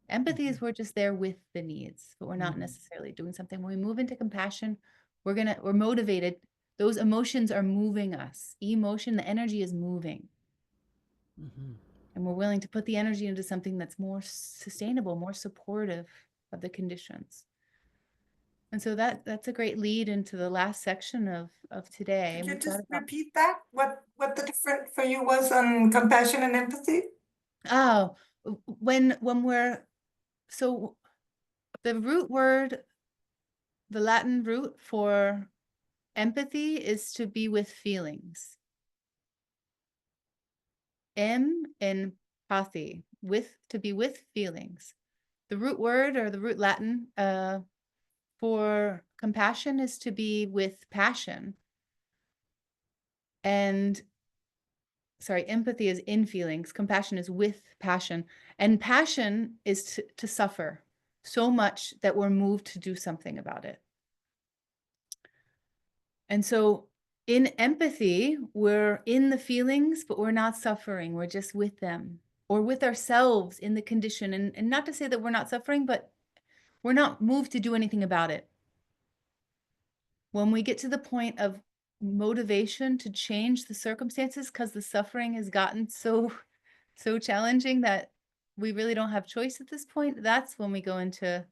Empathy is we're just there with the needs, but we're not necessarily doing something. When we move into compassion, we're motivated. Those emotions are moving us. Emotion, the energy is moving. And we're willing to put the energy into something that's more sustainable, more supportive of the conditions. And so that's a great lead into the last section of today. Could you We've just got about, repeat that? What the difference for you was on compassion and empathy? oh, when we're, so the root word, the Latin root for empathy is to be with feelings. M in pathy, to be with feelings. The root word or the root Latin for compassion is to be with passion. And sorry, empathy is in feelings, compassion is with passion. And passion is to suffer so much that we're moved to do something about it. And so in empathy, we're in the feelings, but we're not suffering. We're just with them or with ourselves in the condition. And not to say that we're not suffering, but we're not moved to do anything about it. When we get to the point of motivation to change the circumstances because the suffering has gotten so challenging that we really don't have choice at this point, that's when we go into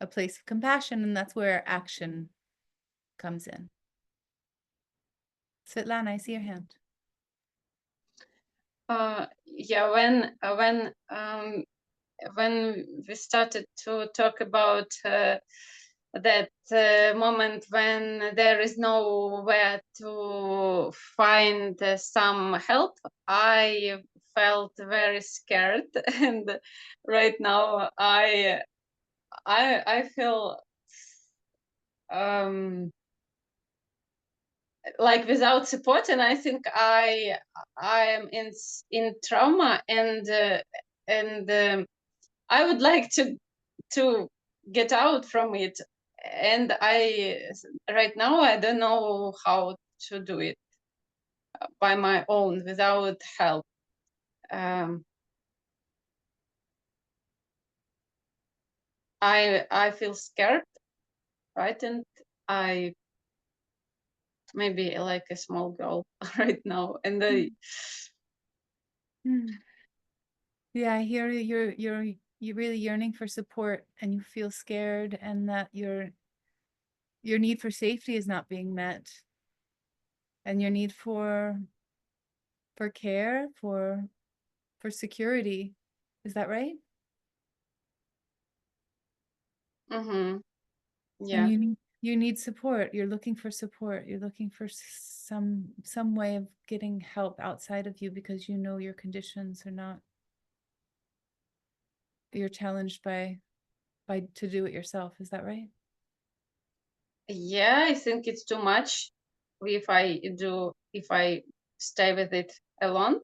a place of compassion, and that's where action comes in. Svetlana, I see your hand. Yeah, when we started to talk about that moment when there is nowhere to find some help, I felt very scared, and right now I feel like without support, and I think I am in trauma, and I would like to get out from it, and right now I don't know how to do it by my own without help. I feel scared, frightened. I maybe like a small girl right now, and Yeah, I hear you're really yearning for support, and you feel scared, and that your need for safety is not being met, and your need for care, for security. Is that right? Mm-hmm. Yeah. And you need support. You're looking for support. You're looking for some way of getting help outside of you, because you know your conditions are not, you're challenged by to do it yourself. Is that right? Yeah, I think it's too much if I stay with it alone.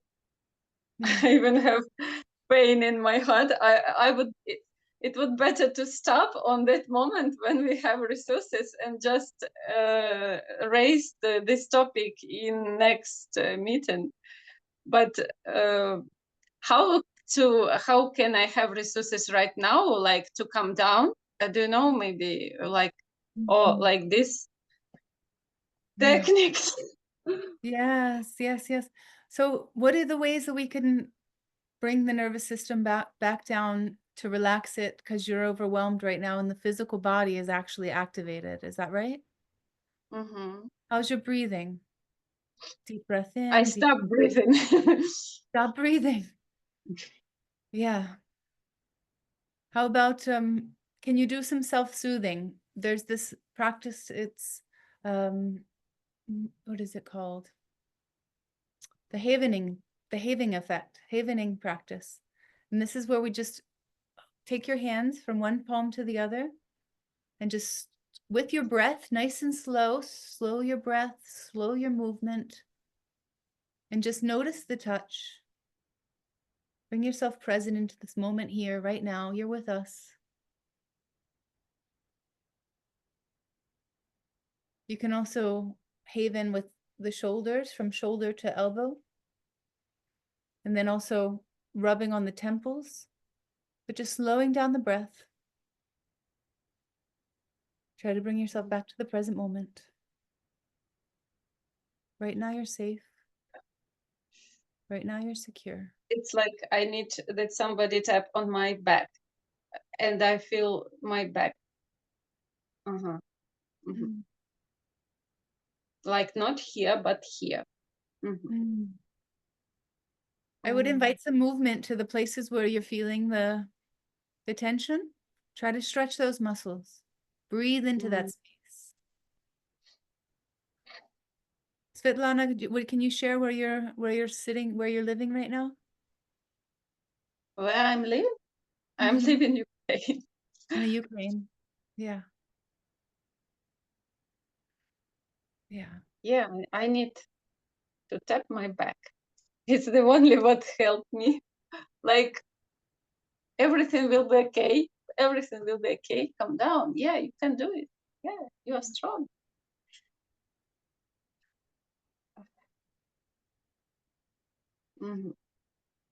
I even have pain in my heart. I would it would better to stop on that moment when we have resources and just raise this topic in next meeting. But how can I have resources right now, like to calm down? I don't know, maybe like or like this techniques. Yes. So what are the ways that we can bring the nervous system back down to relax it, because you're overwhelmed right now and the physical body is actually activated? Is that right? Mm-hmm. How's your breathing? Deep breath in. I stop breathing. Stop breathing. Yeah. How about can you do some self-soothing? There's this practice, it's what is it called? The havening effect, havening practice. And this is where we just take your hands from one palm to the other, and just with your breath, nice and slow your breath, slow your movement, and just notice the touch. Bring yourself present into this moment here, right now. You're with us. You can also haven with the shoulders, from shoulder to elbow, and then also rubbing on the temples, but just slowing down the breath. Try to bring yourself back to the present moment. Right now you're safe. Right now you're secure. It's like I need that somebody tap on my back, and I feel my back. Uh-huh. Mm-hmm. Like not here, but here. Mm-hmm. I would invite some movement to the places where you're feeling the tension. Try to stretch those muscles. Breathe into that space. Svetlana, can you share where you're sitting, where you're living right now? Where I'm living? I'm Mhm. living in Ukraine. In the Ukraine. Yeah. Yeah. Yeah, I need to tap my back. It's the only what helped me. Like, everything will be okay. Everything will be okay. Calm down. Yeah, you can do it. Yeah, you are strong. Mhm.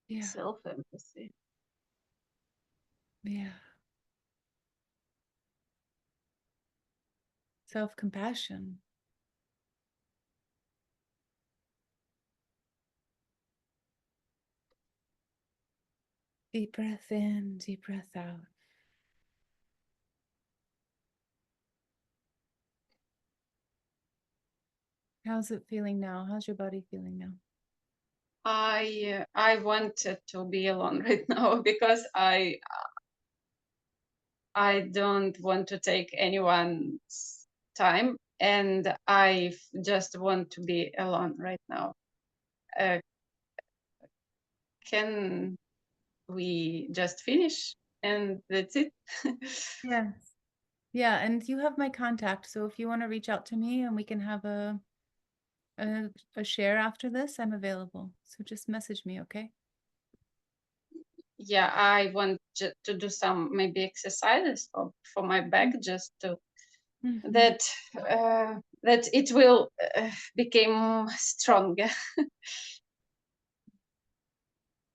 Yeah. Self-empathy. Yeah. Self-compassion. Deep breath in, deep breath out. How's it feeling now? How's your body feeling now? I wanted to be alone right now because I don't want to take anyone's time, and I just want to be alone right now. Can we just finish and that's it? Yes. Yeah, and you have my contact, so if you want to reach out to me and we can have a share after this, I'm available. So just message me, okay? Yeah, I want to do some maybe exercises for my back, just to Mhm. that it will become stronger.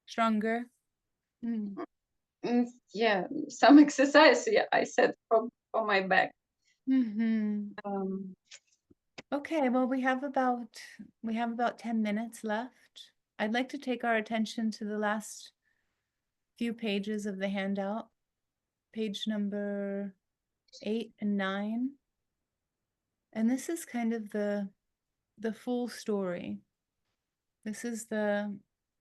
Stronger. Mm. Yeah, some exercise. Yeah, I said for my back. Mhm. Okay, well, we have about 10 minutes left. I'd like to take our attention to the last few pages of the handout, page number 8 and 9. And this is kind of the full story. This is the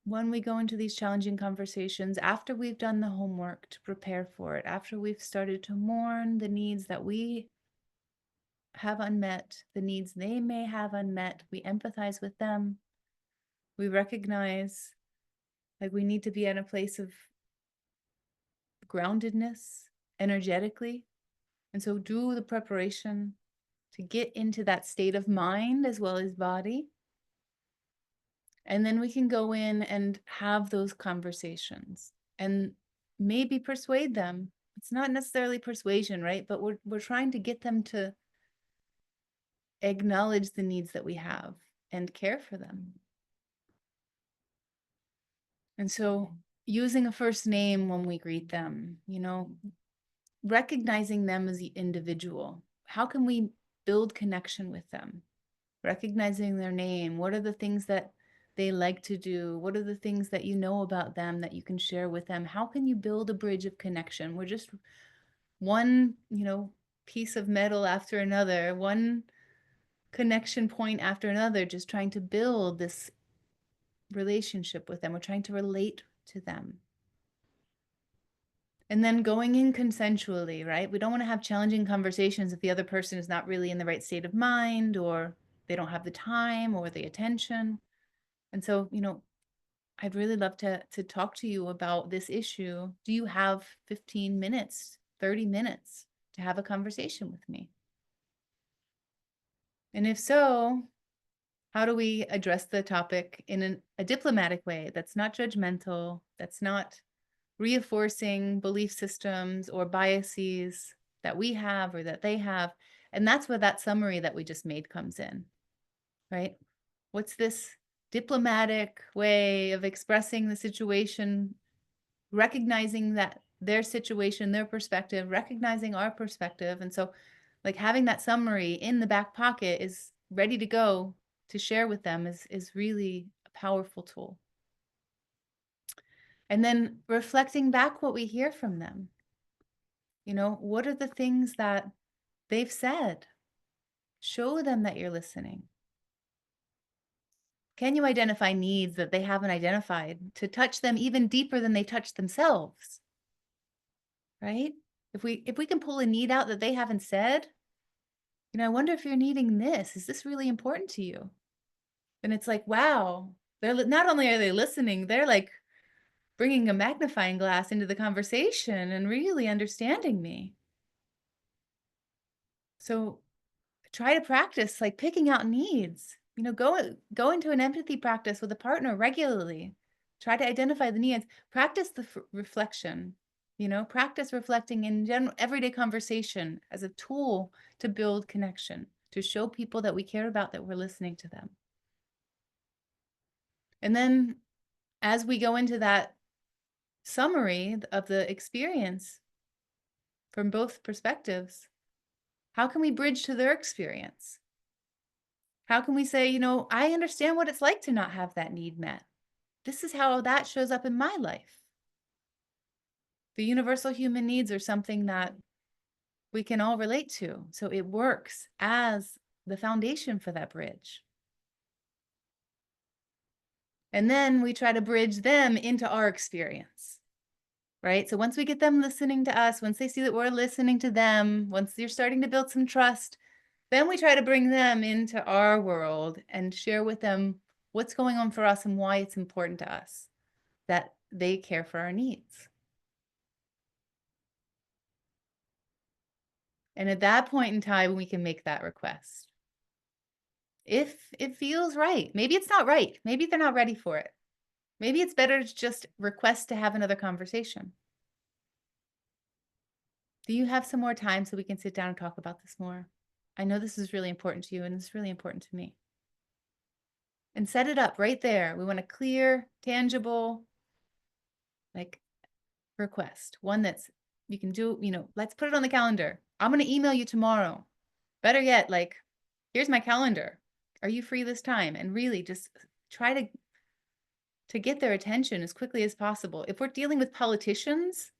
when we go into these challenging conversations after we've done the homework to prepare for it, after we've started to mourn the needs that we have unmet, the needs they may have unmet, we empathize with them. We recognize like we need to be at a place of groundedness energetically. And so do the preparation to get into that state of mind as well as body. And then we can go in and have those conversations and maybe persuade them. It's not necessarily persuasion, right? But we're trying to get them to acknowledge the needs that we have and care for them. And so using a first name when we greet them, recognizing them as the individual. How can we build connection with them? Recognizing their name. What are the things that they like to do? What are the things that you know about them that you can share with them? How can you build a bridge of connection? We're just one, piece of metal after another, one connection point after another, just trying to build this relationship with them. We're trying to relate to them. And then going in consensually, right? We don't want to have challenging conversations if the other person is not really in the right state of mind, or they don't have the time or the attention. And so, I'd really love to talk to you about this issue. Do you have 15 minutes, 30 minutes to have a conversation with me? And if so, how do we address the topic in a diplomatic way that's not judgmental, that's not reinforcing belief systems or biases that we have or that they have? And that's where that summary that we just made comes in, right? What's this diplomatic way of expressing the situation, recognizing that their situation, their perspective, recognizing our perspective. And so like having that summary in the back pocket is ready to go to share with them is really a powerful tool. And then reflecting back what we hear from them. What are the things that they've said? Show them that you're listening. Can you identify needs that they haven't identified to touch them even deeper than they touch themselves? Right? If we can pull a need out that they haven't said, I wonder if you're needing this. Is this really important to you? And it's like, wow, not only are they listening, they're like bringing a magnifying glass into the conversation and really understanding me. So try to practice like picking out needs. You know, go into an empathy practice with a partner regularly. Try to identify the needs. Practice the reflection. You know, practice reflecting in general everyday conversation as a tool to build connection, to show people that we care about, that we're listening to them. And then as we go into that summary of the experience from both perspectives, how can we bridge to their experience? How can we say, you know, I understand what it's like to not have that need met. This is how that shows up in my life. The universal human needs are something that we can all relate to. So it works as the foundation for that bridge. And then we try to bridge them into our experience, right? So once we get them listening to us, once they see that we're listening to them, once you're starting to build some trust, then we try to bring them into our world and share with them what's going on for us and why it's important to us that they care for our needs. And at that point in time, we can make that request. If it feels right, maybe it's not right. Maybe they're not ready for it. Maybe it's better to just request to have another conversation. Do you have some more time so we can sit down and talk about this more? I know this is really important to you and it's really important to me. And set it up right there. We want a clear, tangible, like request. One that's you can do, you know, let's put it on the calendar. I'm going to email you tomorrow. Better yet, like, here's my calendar. Are you free this time? And really just try to get their attention as quickly as possible. If we're dealing with politicians,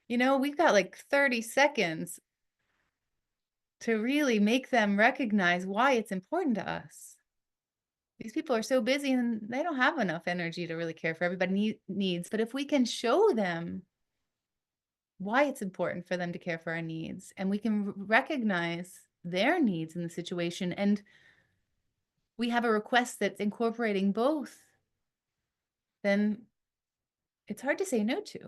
you know, we've got like 30 seconds to really make them recognize why it's important to us. These people are so busy and they don't have enough energy to really care for everybody needs. But if we can show them why it's important for them to care for our needs, and we can recognize their needs in the situation, and we have a request that's incorporating both, then it's hard to say no to.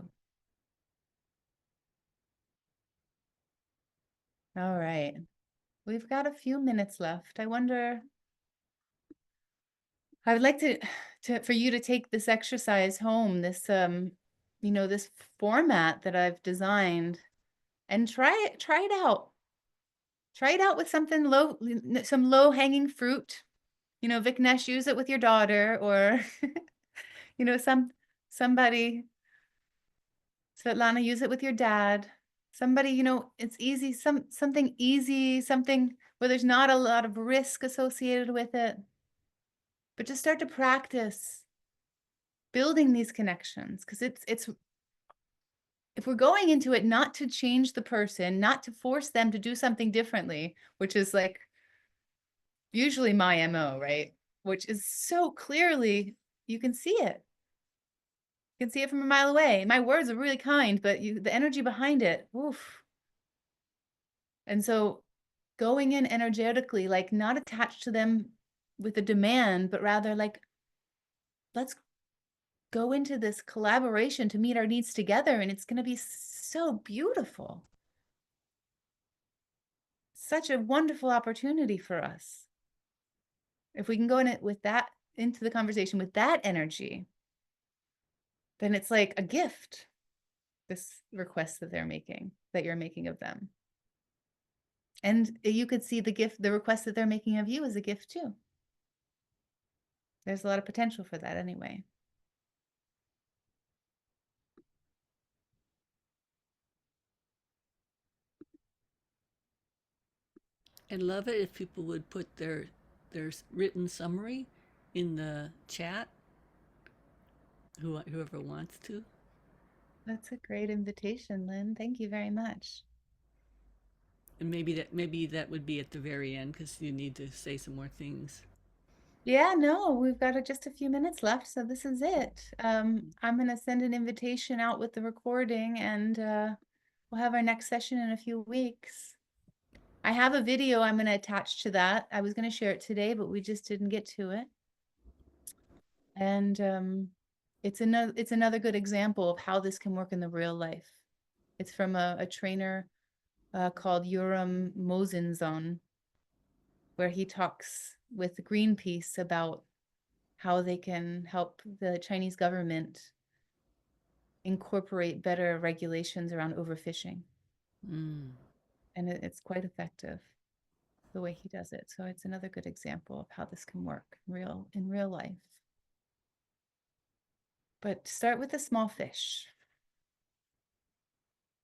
All right. We've got a few minutes left. I wonder, I would like for you to take this exercise home, this you know, this format that I've designed, and try it out. Try it out with some low hanging fruit. You know, Viknesh, use it with your daughter, or you know, somebody, Svetlana, use it with your dad. Somebody, you know, it's easy, something easy, something where there's not a lot of risk associated with it. But just start to practice building these connections, because it's if we're going into it not to change the person, not to force them to do something differently, which is like usually my MO, right? Which is so clearly, you can see it. You can see it from a mile away. My words are really kind, but the energy behind it, oof. And so going in energetically, like not attached to them with a demand, but rather like, let's go into this collaboration to meet our needs together. And it's going to be so beautiful. Such a wonderful opportunity for us. If we can go in it with that, into the conversation with that energy, then it's like a gift, this request that you're making of them. And you could see the request that they're making of you as a gift too. There's a lot of potential for that anyway. I'd love it if people would put their written summary in the chat, whoever wants to. That's a great invitation, Lynn. Thank you very much. And maybe that would be at the very end, because you need to say some more things. Yeah, no, we've got just a few minutes left, so this is it. I'm going to send an invitation out with the recording, and we'll have our next session in a few weeks. I have a video I'm going to attach to that. I was going to share it today, but we just didn't get to it. And it's another good example of how this can work in the real life. It's from a trainer called Yoram Mosinzon, where he talks with Greenpeace about how they can help the Chinese government incorporate better regulations around overfishing. Mm. And it's quite effective the way he does it. So it's another good example of how this can work in real life. But start with a small fish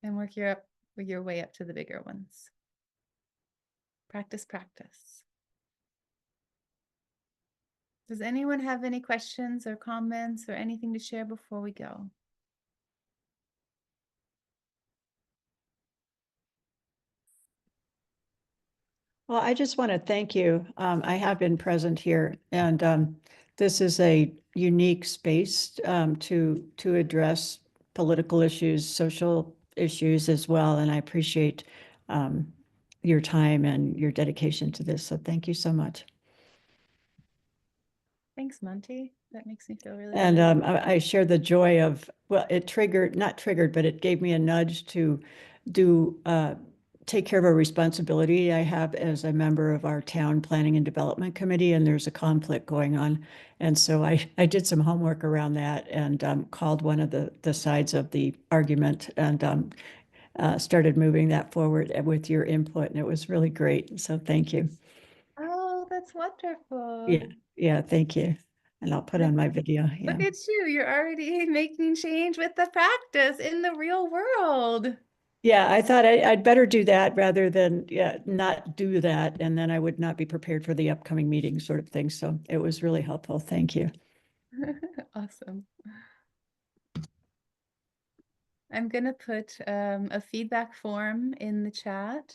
and work your way up to the bigger ones. Practice, practice. Does anyone have any questions or comments or anything to share before we go? Well, I just want to thank you. I have been present here, and this is a unique space to address political issues, social issues as well. And I appreciate your time and your dedication to this. So thank you so much. Thanks, Monty. That makes me feel really And good. I share the joy of, well, it not triggered, but it gave me a nudge to take care of a responsibility I have as a member of our town planning and development committee, and there's a conflict going on. And so I did some homework around that and called one of the sides of the argument and started moving that forward with your input, and it was really great. So thank you. Oh, that's wonderful. Yeah, thank you. And I'll put on my video. Yeah. Look at you. You're already making change with the practice in the real world. Yeah, I thought I'd better do that rather than not do that, and then I would not be prepared for the upcoming meeting sort of thing. So it was really helpful. Thank you. Awesome. I'm going to put a feedback form in the chat.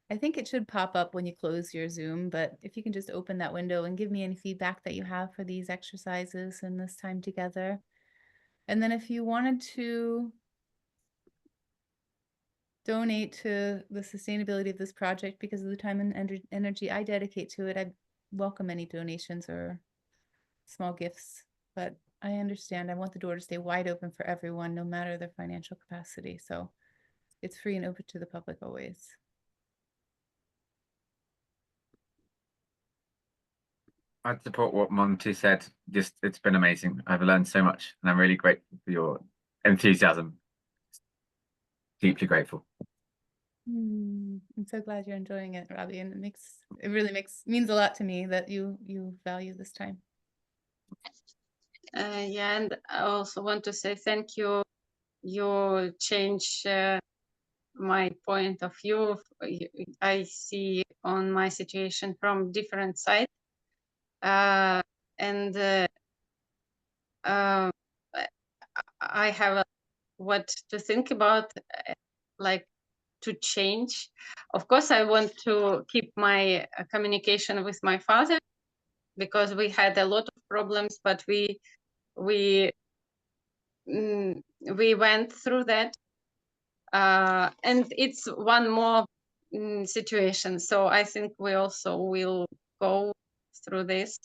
I think it should pop up when you close your Zoom, but if you can just open that window and give me any feedback that you have for these exercises and this time together. And then if you wanted to donate to the sustainability of this project because of the time and energy I dedicate to it, I welcome any donations or small gifts. But I understand I want the door to stay wide open for everyone, no matter their financial capacity. So it's free and open to the public always. I'd support what Monty said. Just, it's been amazing. I've learned so much, and I'm really grateful for your enthusiasm. Deeply grateful. I'm so glad you're enjoying it, Robbie, and it really means a lot to me that you value this time. Yeah, and I also want to say thank you. You change my point of view. I see on my situation from different side, and I have what to think about, like to change. Of course, I want to keep my communication with my father because we had a lot of problems, but we went through that, and it's one more situation. So I think we also will go through this,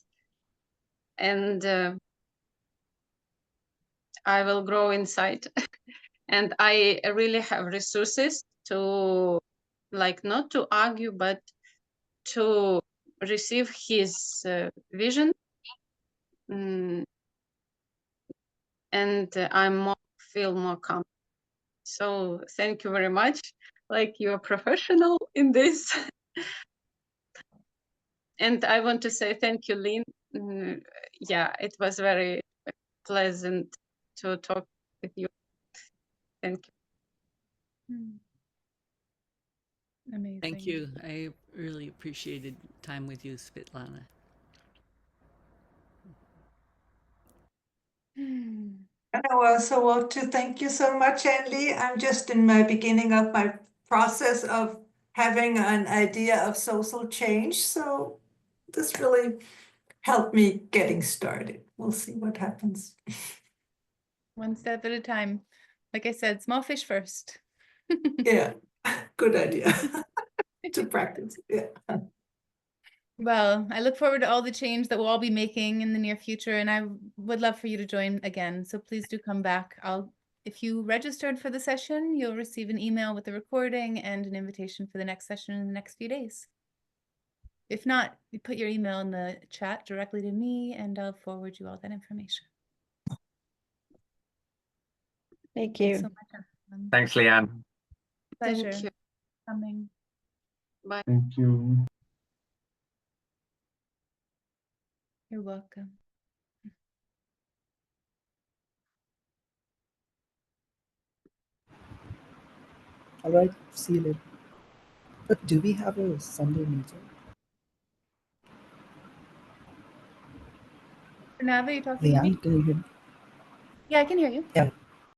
and I will grow inside. And I really have resources to, like, not to argue, but to receive his vision. And I feel more calm. So thank you very much. Like, you're a professional in this. And I want to say thank you, Lynn. Yeah, it was very pleasant to talk with you. Thank you. Amazing. Thank you. I really appreciated time with you, Svetlana. I also want to thank you so much, Andy. I'm just in my beginning of my process of having an idea of social change. So this really helped me getting started. We'll see what happens. One step at a time. Like I said, small fish first. Yeah, good idea to practice. Yeah. Well, I look forward to all the change that we'll all be making in the near future, and I would love for you to join again. So please do come back. If you registered for the session, you'll receive an email with the recording and an invitation for the next session in the next few days. If not, you put your email in the chat directly to me, and I'll forward you all that information. Thank Thanks you. so much, everyone. Thanks, Leanne. Pleasure. Thank you. Coming. Bye. Thank you. You're welcome. All right, see you later. But do we have a Sunday meeting? Nava, you talking to me? Leanne, can you hear me? Yeah, I can hear you. Yeah.